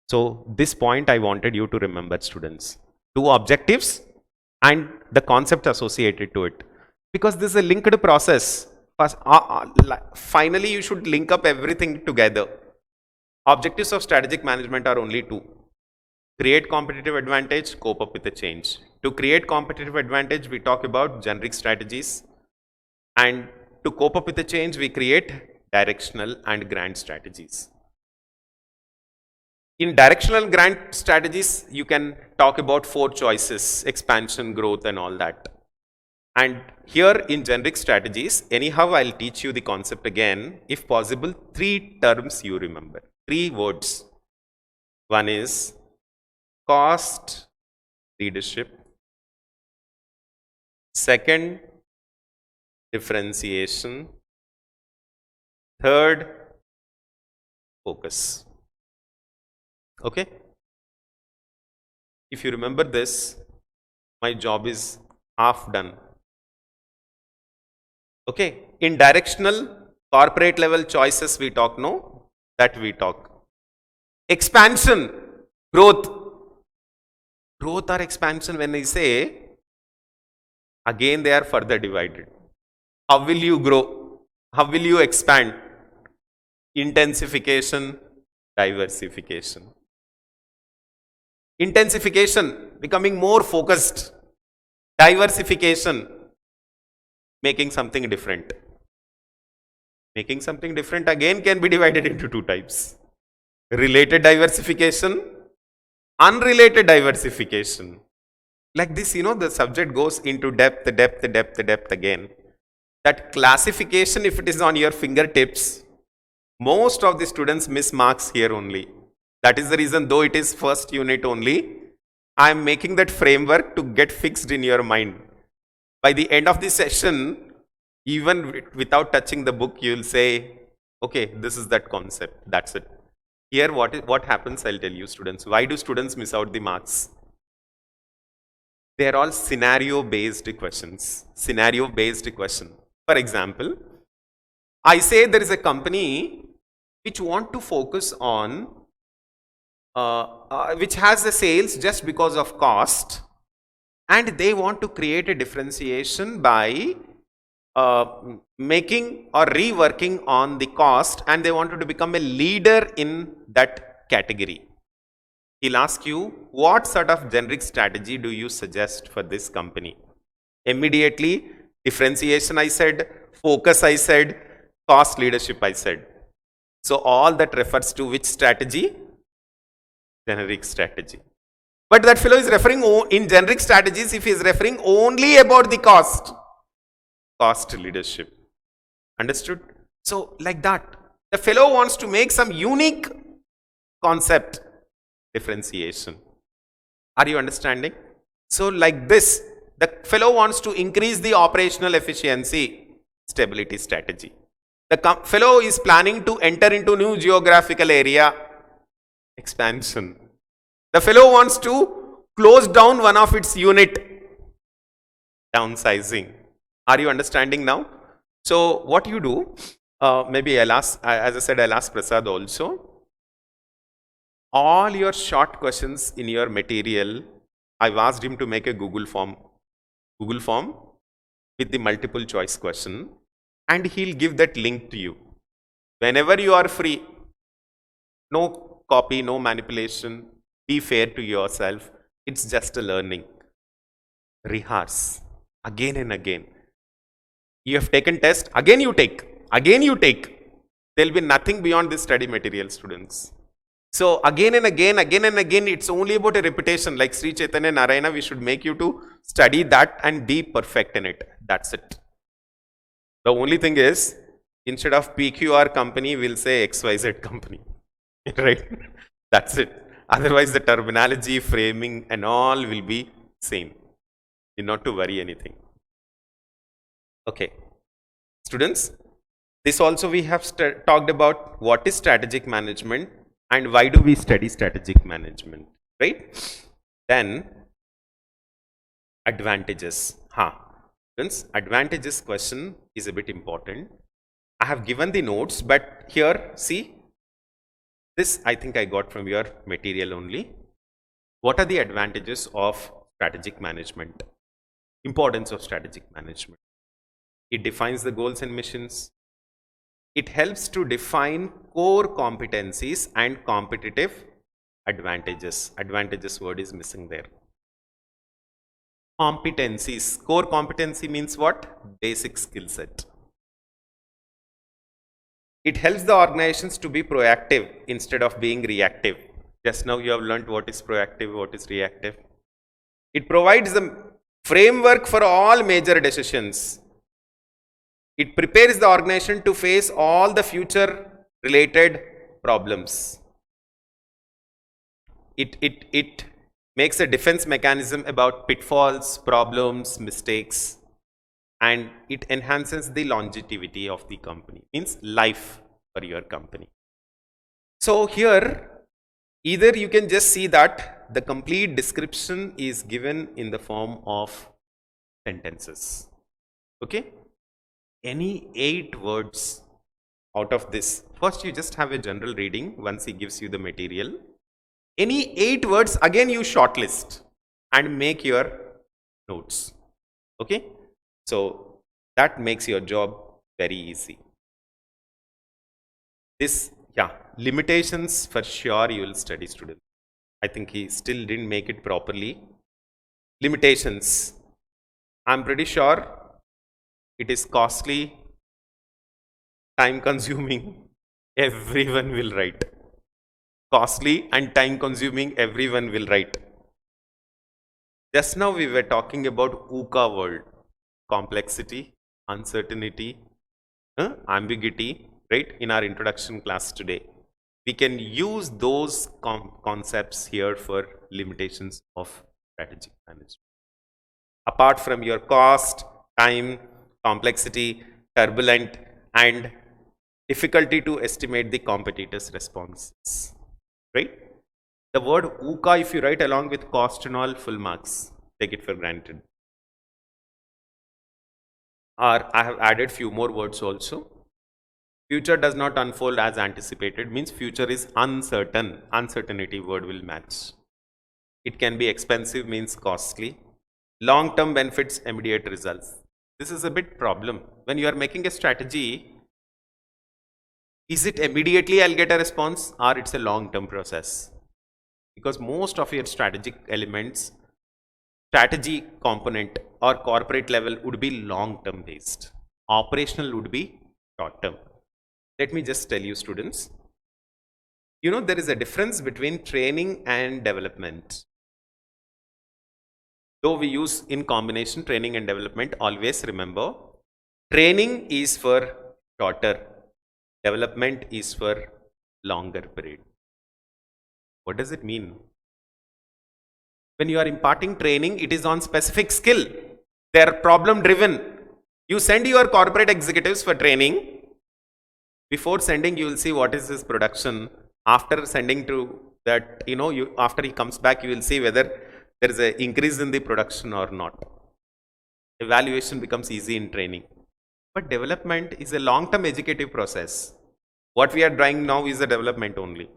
So this point I wanted you to remember, students. 2 objectives and the concept associated to it. Because this is a linked process. Finally, you should link up everything together. Objectives of strategic management are only 2. Create competitive advantage, cope up with the change. To create competitive advantage, we talk about generic strategies. And to cope up with the change, we create directional and grand strategies. In directional grand strategies, you can talk about 4 choices: expansion, growth, and all that. And here in generic strategies, anyhow, I'll teach you the concept again. If possible, 3 terms you remember, 3 words. One is cost leadership. Second, differentiation. Third, focus. Okay? If you remember this, my job is half done. Okay? In directional, corporate level choices we talk, no? That we talk. Expansion, growth. Growth or expansion, when I say, again they are further divided. How will you grow? How will you expand? Intensification, diversification. Intensification, becoming more focused. Diversification, making something different. Making something different again can be divided into 2 types. Related diversification, unrelated diversification. Like this, the subject goes into depth again. That classification, if it is on your fingertips, most of the students miss marks here only. That is the reason, though it is first unit only, I am making that framework to get fixed in your mind. By the end of the session, even without touching the book, you will say, okay, this is that concept, that's it. Here, what happens, I'll tell you, students. Why do students miss out the marks? They are all scenario-based questions. Scenario-based question. For example, I say there is a company which want to focus on, which has the sales just because of cost, and they want to create a differentiation by making or reworking on the cost, and they wanted to become a leader in that category. He'll ask you, what sort of generic strategy do you suggest for this company? Immediately, differentiation I said, focus I said, cost leadership I said. So all that refers to which strategy? Generic strategy. But that fellow is referring in generic strategies, if he is referring only about the cost leadership. Understood? So like that, the fellow wants to make some unique concept, differentiation. Are you understanding? So like this, the fellow wants to increase the operational efficiency, stability strategy. The fellow is planning to enter into new geographical area, expansion. The fellow wants to close down one of its unit, downsizing. Are you understanding now? So what you do, maybe I'll ask, as I said, I'll ask Prasad also. All your short questions in your material, I've asked him to make a Google form with the multiple choice question, and he'll give that link to you. Whenever you are free, no copy, no manipulation, be fair to yourself. It's just a learning. Rehearse again and again. You have taken test, again you take. There will be nothing beyond this study material, students. So again and again, it's only about a repetition. Like Sri Chaitanya Narayana, we should make you to study that and be perfect in it. That's it. The only thing is, instead of PQR company, we'll say XYZ company. Right? That's it. Otherwise, the terminology, framing and all will be same. You not to worry anything. Okay. Students, this also we have talked about what is strategic management and why do we study strategic management, right? Then, advantages. Students, advantages question is a bit important. I have given the notes, but here, see, this I think I got from your material only. What are the advantages of strategic management? Importance of strategic management. It defines the goals and missions. It helps to define core competencies and competitive advantages. Advantages word is missing there. Competencies. Core competency means what? Basic skill set. It helps the organizations to be proactive instead of being reactive. Just now you have learned what is proactive, what is reactive. It provides the framework for all major decisions. It prepares the organization to face all the future related problems. It makes a defense mechanism about pitfalls, problems, mistakes, and it enhances the longevity of the company, means life for your company. So here, either you can just see that the complete description is given in the form of sentences. Okay? Any 8 words out of this. First, you just have a general reading once he gives you the material. Any 8 words, again you shortlist and make your notes. Okay? So that makes your job very easy. This, yeah, limitations for sure you will study, student. I think he still didn't make it properly. Limitations. I'm pretty sure it is costly, time consuming, everyone will write. Costly and time consuming, everyone will write. Just now we were talking about VUCA world. Complexity, uncertainty, ambiguity, right? In our introduction class today. We can use those concepts here for limitations of strategic management. Apart from your cost, time, complexity, turbulent, and difficulty to estimate the competitors' responses, right? The word VUCA, if you write along with cost and all, full marks, take it for granted. Or I have added few more words also. Future does not unfold as anticipated, means future is uncertain. Uncertainty word will match. It can be expensive, means costly. Long-term benefits, immediate results. This is a bit problem. When you are making a strategy, is it immediately I'll get a response, or it's a long-term process? Because most of your strategic elements, strategy component or corporate level would be long-term based. Operational would be short-term. Let me just tell you, students, you know, there is a difference between training and development. Though we use in combination training and development, always remember, training is for shorter, development is for longer period. What does it mean? When you are imparting training, it is on specific skill. They are problem driven. You send your corporate executives for training. Before sending, you will see what is his production. After sending to that, you know, after he comes back, you will see whether there is an increase in the production or not. Evaluation becomes easy in training. But development is a long-term educative process. What we are trying now is a development only.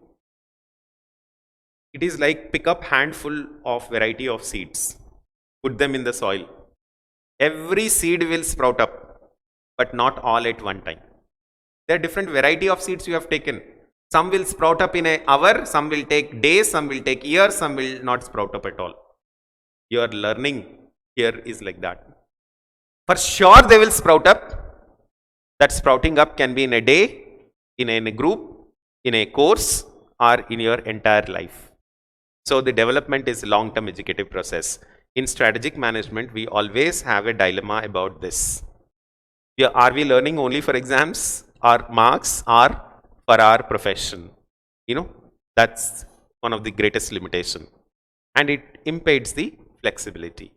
It is like pick up handful of variety of seeds, put them in the soil. Every seed will sprout up, but not all at one time. There are different variety of seeds you have taken. Some will sprout up in an hour, some will take days, some will take years, some will not sprout up at all. Your learning here is like that. For sure they will sprout up. That sprouting up can be in a day, in a group, in a course, or in your entire life. So the development is a long-term educative process. In strategic management, we always have a dilemma about this. Are we learning only for exams or marks or for our profession? You know, that's one of the greatest limitation. And it impedes the flexibility,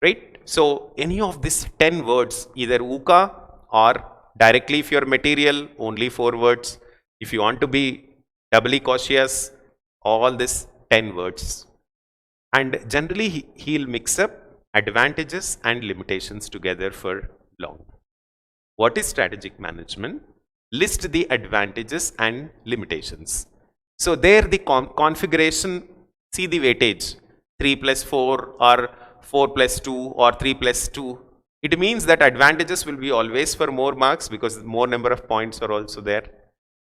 right? So any of these 10 words, either VUCA or directly if your material, only 4 words. If you want to be doubly cautious, all this 10 words. And generally he'll mix up advantages and limitations together for long. What is strategic management? List the advantages and limitations. So there the configuration, see the weightage, 3 plus 4 or 4 plus 2 or 3 plus 2. It means that advantages will be always for more marks because more number of points are also there.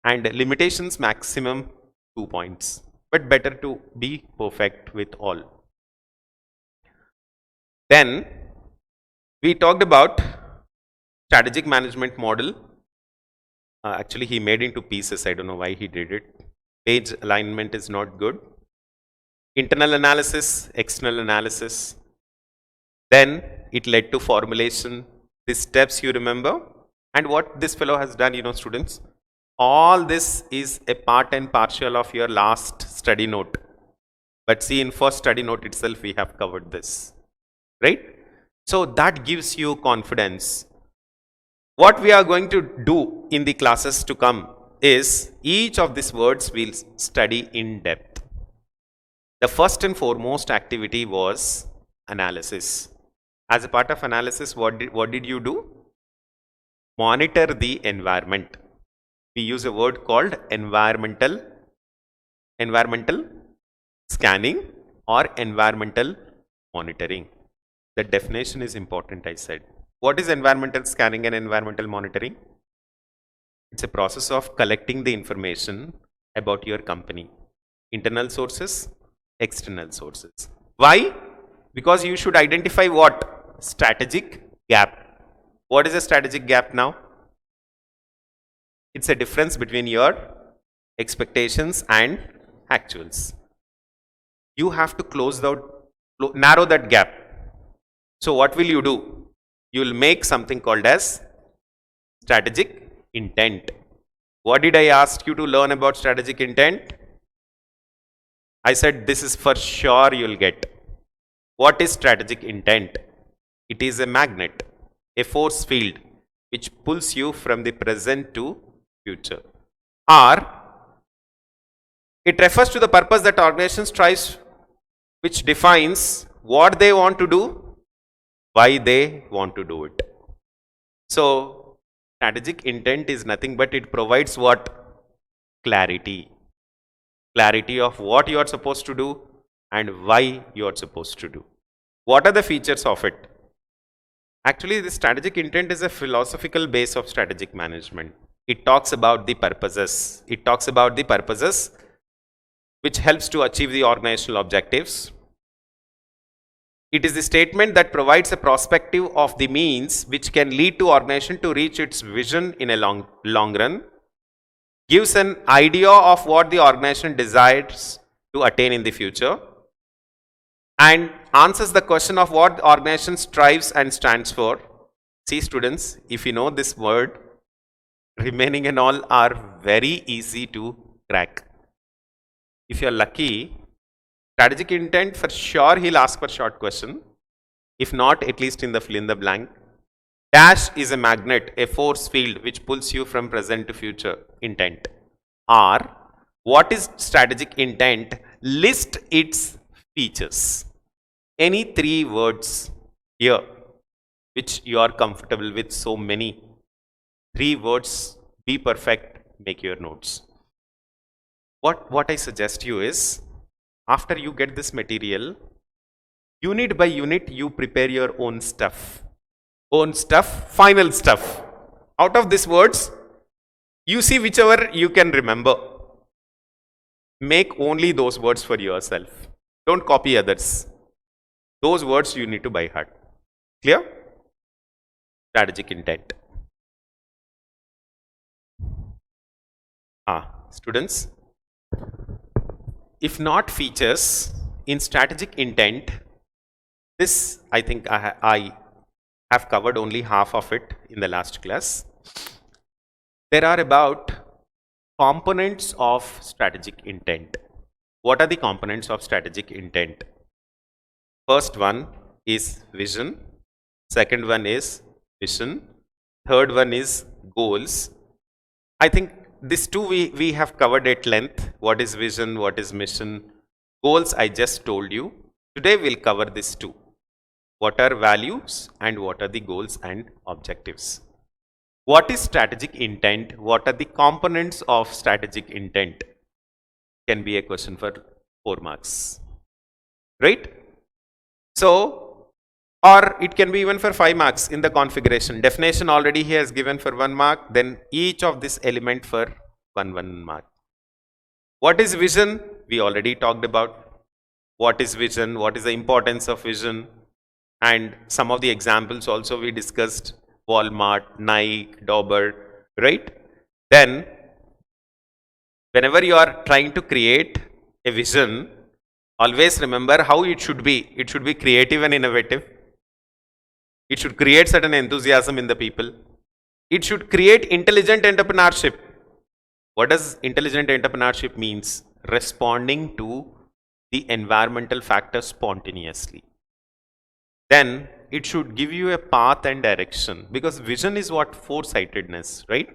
And limitations maximum 2 points. But better to be perfect with all. Then we talked about strategic management model. Actually, he made into pieces. I don't know why he did it. Page alignment is not good. Internal analysis, external analysis. Then it led to formulation. These steps you remember. And what this fellow has done, students, all this is a part and partial of your last study note. But see, in first study note itself, we have covered this, right? So that gives you confidence. What we are going to do in the classes to come is each of these words we'll study in depth. The first and foremost activity was analysis. As a part of analysis, what did you do? Monitor the environment. We use a word called environmental scanning or environmental monitoring. The definition is important, I said. What is environmental scanning and environmental monitoring? It's a process of collecting the information about your company. Internal sources, external sources. Why? Because you should identify what? Strategic gap. What is a strategic gap now? It's a difference between your expectations and actuals. You have to narrow that gap. So what will you do? You will make something called as strategic intent. What did I ask you to learn about strategic intent? I said this is for sure you'll get. What is strategic intent? It is a magnet, a force field which pulls you from the present to future. Or it refers to the purpose that organization strives, which defines what they want to do, why they want to do it. So strategic intent is nothing but it provides what? Clarity. Clarity of what you are supposed to do and why you are supposed to do. What are the features of it? Actually, the strategic intent is a philosophical base of strategic management. It talks about the purposes. It talks about the purposes which helps to achieve the organizational objectives. It is the statement that provides a perspective of the means which can lead to organization to reach its vision in a long run, gives an idea of what the organization desires to attain in the future, and answers the question of what the organization strives and stands for. See students, if you know this word, remaining and all are very easy to crack. If you are lucky, strategic intent, for sure he'll ask for short question. If not, at least in the fill in the blank. Dash is a magnet, a force field which pulls you from present to future intent. Or, what is strategic intent? List its features. Any 3 words here which you are comfortable with, so many. 3 words, be perfect, make your notes. What I suggest you is, after you get this material, unit by unit, you prepare your own stuff. Own stuff, final stuff. Out of these words, you see whichever you can remember. Make only those words for yourself. Don't copy others. Those words you need to by heart. Clear? Strategic intent. Students, if not features, in strategic intent, this I think I have covered only half of it in the last class. There are about components of strategic intent. What are the components of strategic intent? First one is vision, second one is mission, third one is goals. I think these 2 we have covered at length. What is vision, what is mission, goals I just told you. Today we'll cover these 2. What are values and what are the goals and objectives. What is strategic intent? What are the components of strategic intent? Can be a question for 4 marks. Right? So, or it can be even for 5 marks in the configuration. Definition already he has given for 1 mark, then each of this element for 1 mark. What is vision? We already talked about. What is vision? What is the importance of vision? And some of the examples also we discussed. Walmart, Nike, Dauber, right? Then, whenever you are trying to create a vision, always remember how it should be. It should be creative and innovative. It should create certain enthusiasm in the people. It should create intelligent entrepreneurship. What does intelligent entrepreneurship means? Responding to the environmental factors spontaneously. Then it should give you a path and direction, because vision is what? Foresightedness, right?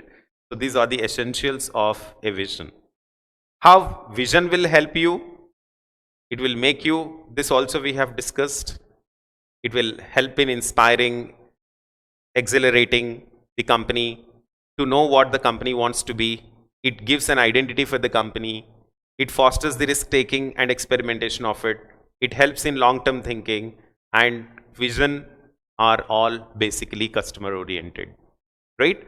So these are the essentials of a vision. How vision will help you? It will make you, this also we have discussed, it will help in inspiring, accelerating the company to know what the company wants to be. It gives an identity for the company. It fosters the risk taking and experimentation of it. It helps in long term thinking, and vision are all basically customer oriented, right?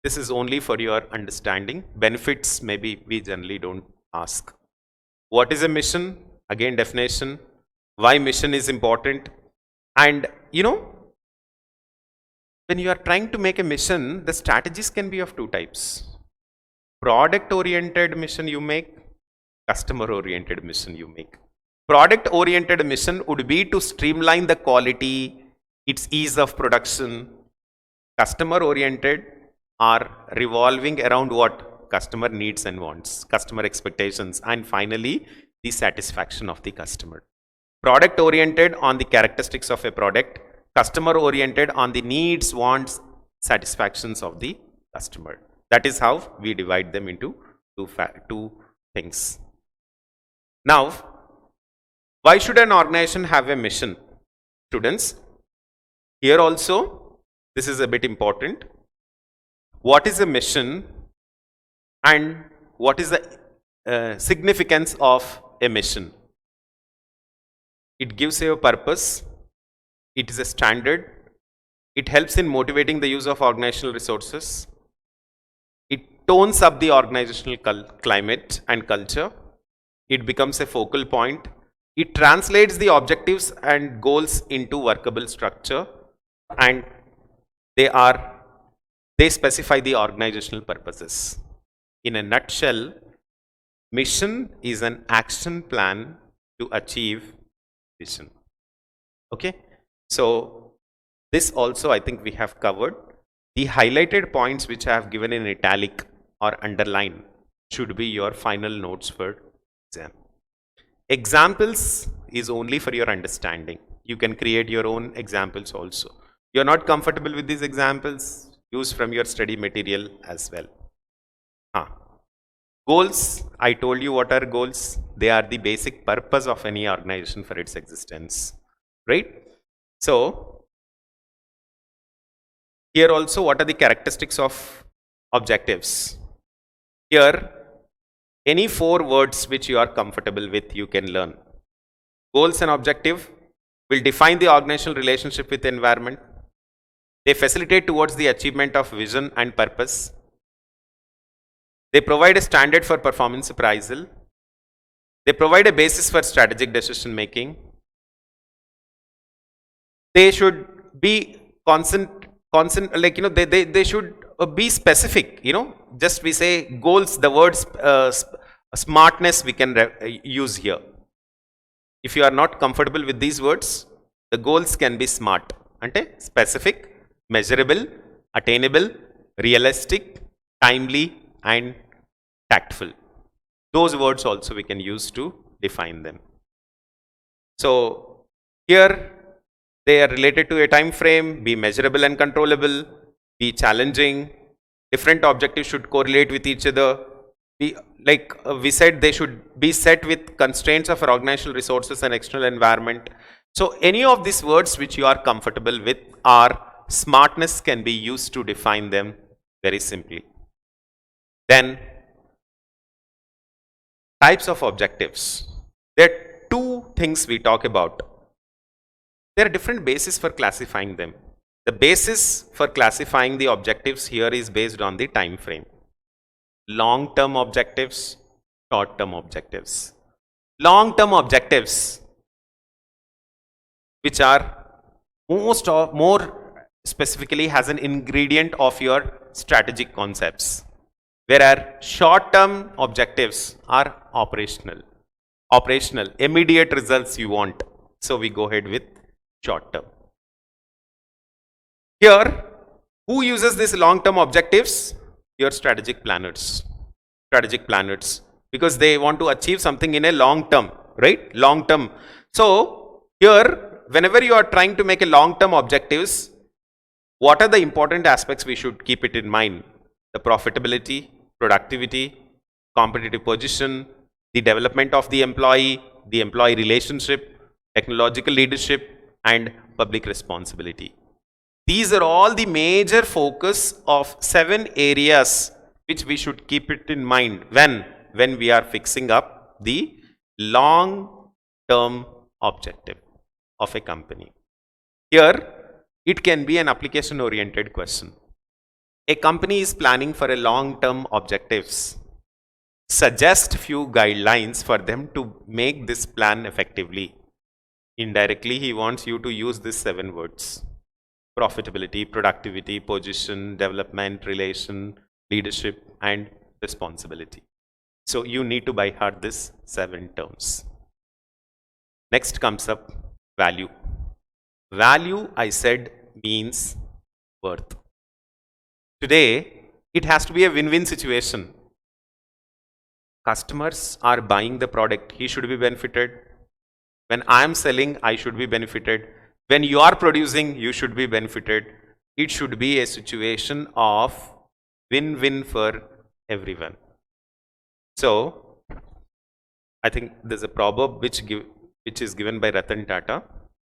This is only for your understanding. Benefits maybe we generally don't ask. What is a mission? Again, definition. Why mission is important. And when you are trying to make a mission, the strategies can be of two types. Product oriented mission you make, customer oriented mission you make. Product oriented mission would be to streamline the quality, its ease of production. Customer oriented are revolving around what? Customer needs and wants, customer expectations, and finally the satisfaction of the customer. Product oriented on the characteristics of a product, customer oriented on the needs, wants, satisfactions of the customer. That is how we divide them into two things. Now, why should an organization have a mission? Students, here also this is a bit important. What is a mission and what is the significance of a mission? It gives you a purpose. It is a standard. It helps in motivating the use of organizational resources. It tones up the organizational climate and culture. It becomes a focal point. It translates the objectives and goals into workable structure, and they specify the organizational purposes. In a nutshell, mission is an action plan to achieve vision. Okay, so this also I think we have covered. The highlighted points which I have given in italic or underline should be your final notes for exam. Examples is only for your understanding. You can create your own examples also. You're not comfortable with these examples, use from your study material as well. Goals, I told you what are goals. They are the basic purpose of any organization for its existence, right? So here also, what are the characteristics of objectives? Here, any 4 words which you are comfortable with, you can learn. Goals and objective will define the organizational relationship with the environment. They facilitate towards the achievement of vision and purpose. They provide a standard for performance appraisal. They provide a basis for strategic decision making. They should be they should be specific. Just we say goals, the words smartness we can use here. If you are not comfortable with these words, the goals can be smart. Ante specific, measurable, attainable, realistic, timely, and tactful. Those words also we can use to define them. So here they are related to a time frame, be measurable and controllable, be challenging. Different objectives should correlate with each other. We said they should be set with constraints of organizational resources and external environment. So any of these words which you are comfortable with, are smartness can be used to define them very simply. Then types of objectives. There are 2 things we talk about. There are different bases for classifying them. The basis for classifying the objectives here is based on the time frame. Long-term objectives, short-term objectives. Long-term objectives, which are more specifically has an ingredient of your strategic concepts. whereas short-term objectives are operational, immediate results you want. So we go ahead with short-term. Here, who uses these long-term objectives? Your strategic planners, because they want to achieve something in a long term, right? Long term. So here, whenever you are trying to make a long-term objectives, what are the important aspects we should keep it in mind? The profitability, productivity, competitive position, the development of the employee relationship, technological leadership, and public responsibility. These are all the major focus of 7 areas which we should keep it in mind when we are fixing up the long term objective of a company. Here, it can be an application oriented question. A company is planning for a long term objectives. Suggest few guidelines for them to make this plan effectively. Indirectly, he wants you to use these 7 words: profitability, productivity, position, development, relation, leadership, and responsibility. So you need to by heart these 7 terms. Next comes up value. Value, I said, means worth. Today, it has to be a win-win situation. Customers are buying the product, he should be benefited. When I am selling, I should be benefited. When you are producing, you should be benefited. It should be a situation of win-win for everyone. So, I think there's a proverb which is given by Ratan Tata,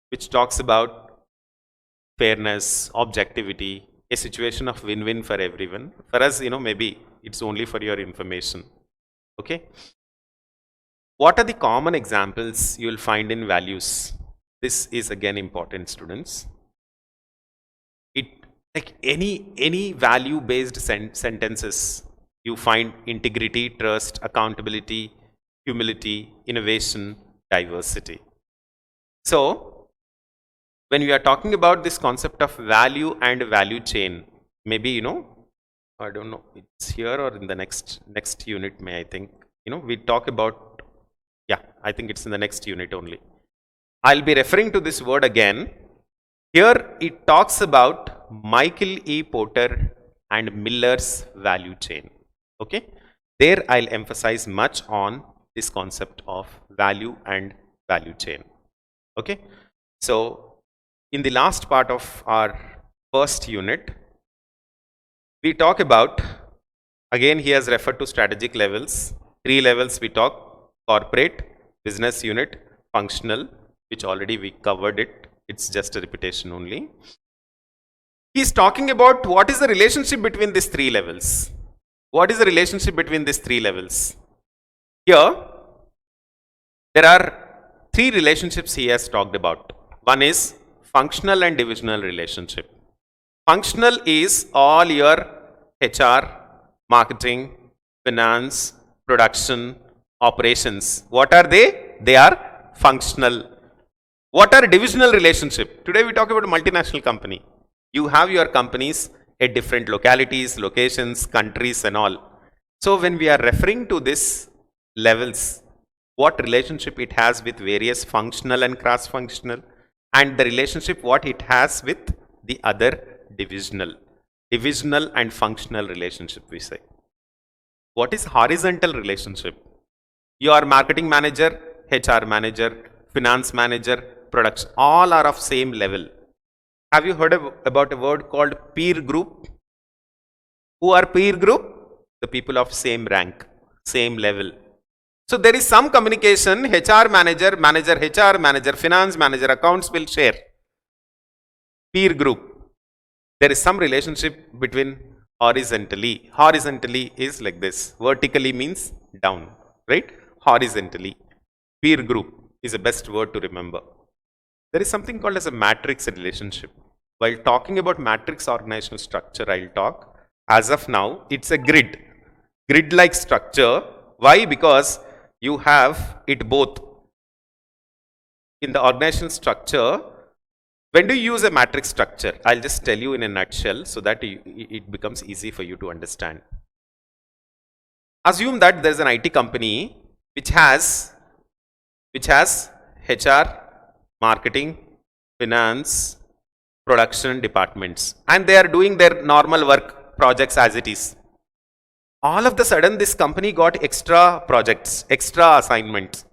which talks about fairness, objectivity, a situation of win-win for everyone. For us, maybe it's only for your information. Okay. What are the common examples you will find in values? This is again important, students. Like any value based sentences, you find integrity, trust, accountability, humility, innovation, diversity. So when we are talking about this concept of value and value chain, maybe I don't know, it's here or in the next unit, I think we talk about, yeah, I think it's in the next unit only. I'll be referring to this word again. Here it talks about Michael E. Porter and Miller's value chain. Okay, there I'll emphasize much on this concept of value and value chain. Okay, so in the last part of our first unit, we talk about, again he has referred to strategic levels. 3 levels we talk: corporate, business unit, functional, which already we covered it. It's just a repetition only. He's talking about what is the relationship between these 3 levels. What is the relationship between these 3 levels? Here, there are 3 relationships he has talked about. One is functional and divisional relationship. Functional is all your HR, marketing, finance, production, operations. What are they? They are functional. What are divisional relationship? Today we talk about a multinational company. You have your companies at different localities, locations, countries and all. So when we are referring to this levels, what relationship it has with various functional and cross-functional, and the relationship what it has with the other divisional and functional relationship, we say. What is horizontal relationship? Your marketing manager, HR manager, finance manager, production, all are of same level. Have you heard about a word called peer group? Who are peer group? The people of same rank, same level. So there is some communication, HR manager, HR manager, finance manager, accounts will share. Peer group. There is some relationship between horizontally. Horizontally is like this. Vertically means down, right? Horizontally. Peer group is the best word to remember. There is something called as a matrix relationship. While talking about matrix organizational structure, I'll talk. As of now, it's a grid. Grid-like structure. Why? Because you have it both. In the organizational structure, when do you use a matrix structure? I'll just tell you in a nutshell so that it becomes easy for you to understand. Assume that there's an IT company which has HR, marketing, finance, production departments, and they are doing their normal work projects as it is. All of the sudden, this company got extra projects, extra assignments,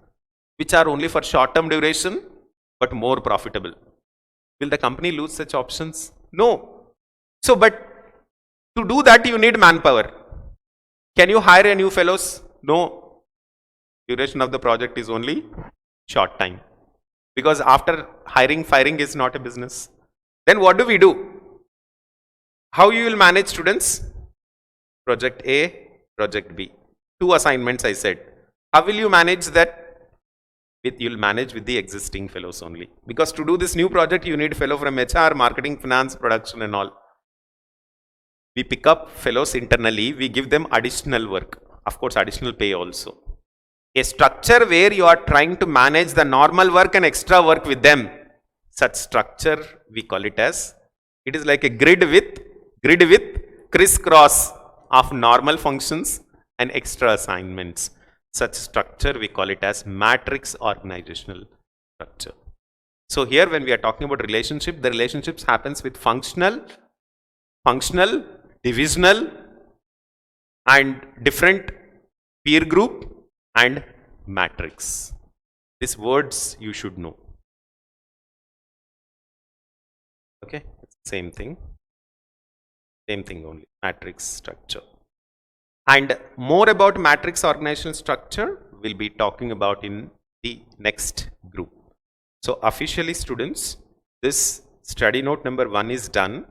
which are only for short-term duration, but more profitable. Will the company lose such options? No. So, but to do that, you need manpower. Can you hire a new fellows? No. Duration of the project is only short time. Because after hiring, firing is not a business. Then what do we do? How you will manage students? Project A, project B. 2 assignments I said. How will you manage that? You'll manage with the existing fellows only. Because to do this new project, you need fellow from HR, marketing, finance, production and all. We pick up fellows internally, we give them additional work. Of course, additional pay also. A structure where you are trying to manage the normal work and extra work with them. Such structure, we call it as, it is like a grid with crisscross of normal functions and extra assignments. Such structure, we call it as matrix organizational structure. So here when we are talking about relationship, the relationships happens with functional, divisional and different peer group and matrix. These words you should know. Okay, same thing only, matrix structure. And more about matrix organizational structure we'll be talking about in the next group. So officially students, this study note number 1 is done.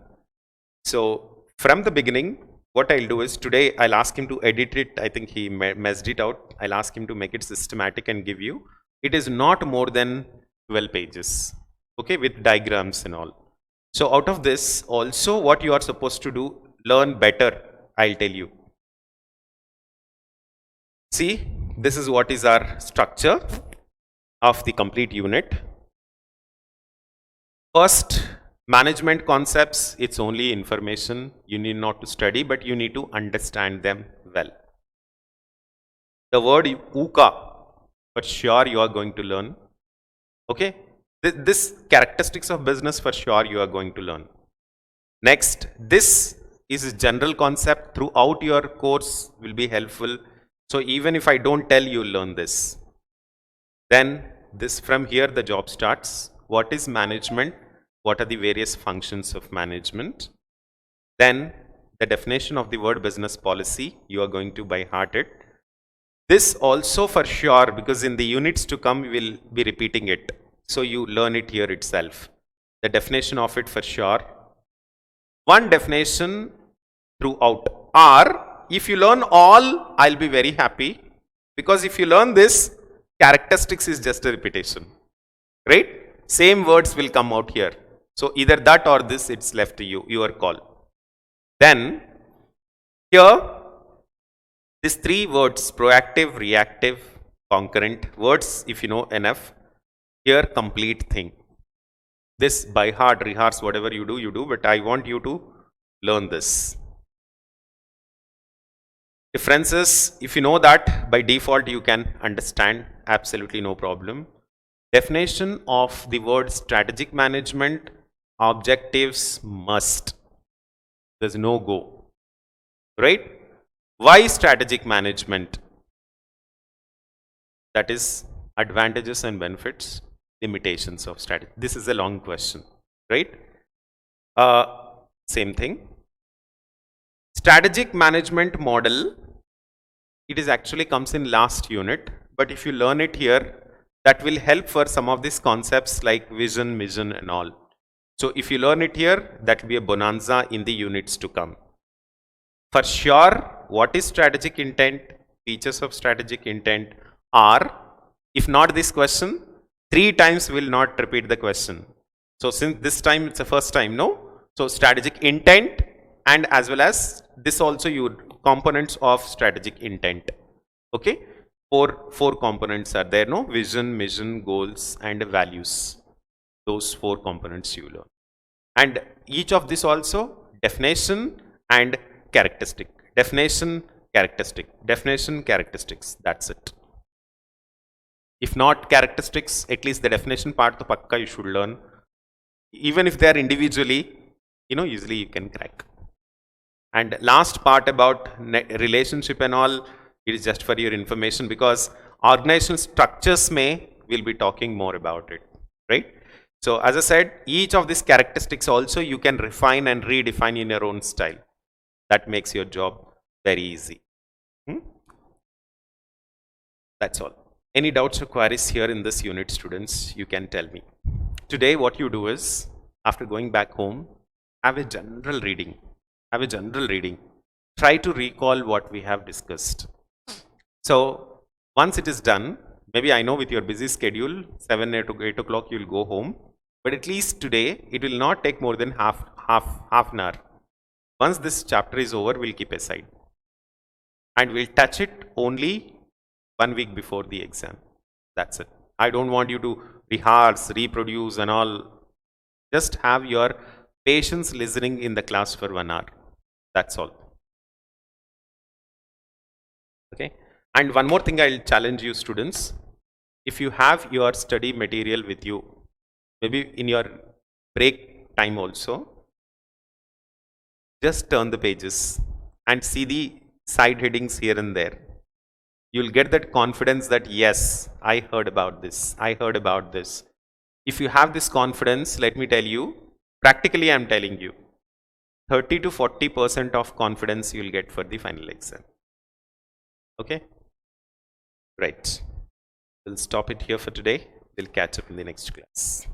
So from the beginning, what I'll do is today I'll ask him to edit it. I think he messed it out. I'll ask him to make it systematic and give you. It is not more than 12 pages, okay, with diagrams and all. So out of this also what you are supposed to do, learn better, I'll tell you. See, this is what is our structure of the complete unit. First, management concepts, it's only information. You need not to study, but you need to understand them well. The word UCA, for sure you are going to learn. Okay, this characteristics of business for sure you are going to learn. Next, this is a general concept throughout your course will be helpful. So even if I don't tell you, learn this. Then this, from here the job starts. What is management? What are the various functions of management? Then the definition of the word business policy, you are going to by heart it. This also for sure, because in the units to come we will be repeating it. So you learn it here itself. The definition of it for sure. One definition throughout. Or if you learn all, I'll be very happy. Because if you learn this, characteristics is just a repetition. Right? Same words will come out here. So either that or this, it's left to you, your call. Then here, these 3 words, proactive, reactive, concurrent words, if you know enough, here complete thing. This by heart, rehearse, whatever you do, but I want you to learn this. Differences, if you know that, by default you can understand, absolutely no problem. Definition of the word strategic management, objectives must. There's no go. Right? Why strategic management? That is advantages and benefits, limitations of strategy. This is a long question. Right? Same thing. Strategic management model, it is actually comes in last unit, but if you learn it here, that will help for some of these concepts like vision, mission and all. So if you learn it here, that will be a bonanza in the units to come. For sure, what is strategic intent, features of strategic intent are, if not this question, 3 times will not repeat the question. So since this time it's the first time, no? So strategic intent, and as well as this also you components of strategic intent. Okay, four components are there, no? Vision, mission, goals and values. Those 4 components you learn. And each of this also definition and characteristic. Definition, characteristic, definition, characteristics, that's it. If not characteristics, at least the definition part to pakka you should learn. Even if they are individually, usually you can crack. And last part about relationship and all, it is just for your information, because organizational structures we'll be talking more about it, right? So as I said, each of these characteristics also you can refine and redefine in your own style. That makes your job very easy. That's all. Any doubts or queries here in this unit, students, you can tell me. Today what you do is, after going back home, have a general reading. Try to recall what we have discussed. So once it is done, maybe I know with your busy schedule, 7 to 8 o'clock you'll go home, but at least today it will not take more than half an hour. Once this chapter is over, we'll keep aside and we'll touch it only 1 week before the exam. That's it. I don't want you to rehearse, reproduce and all. Just have your patience listening in the class for 1 hour. That's all. Okay. And one more thing I'll challenge you, students. If you have your study material with you, maybe in your break time also, just turn the pages and see the side headings here and there. You'll get that confidence that yes, I heard about this. If you have this confidence, let me tell you, practically I'm telling you, 30 to 40% of confidence you'll get for the final exam. Okay? Right. We'll stop it here for today. We'll catch up in the next class.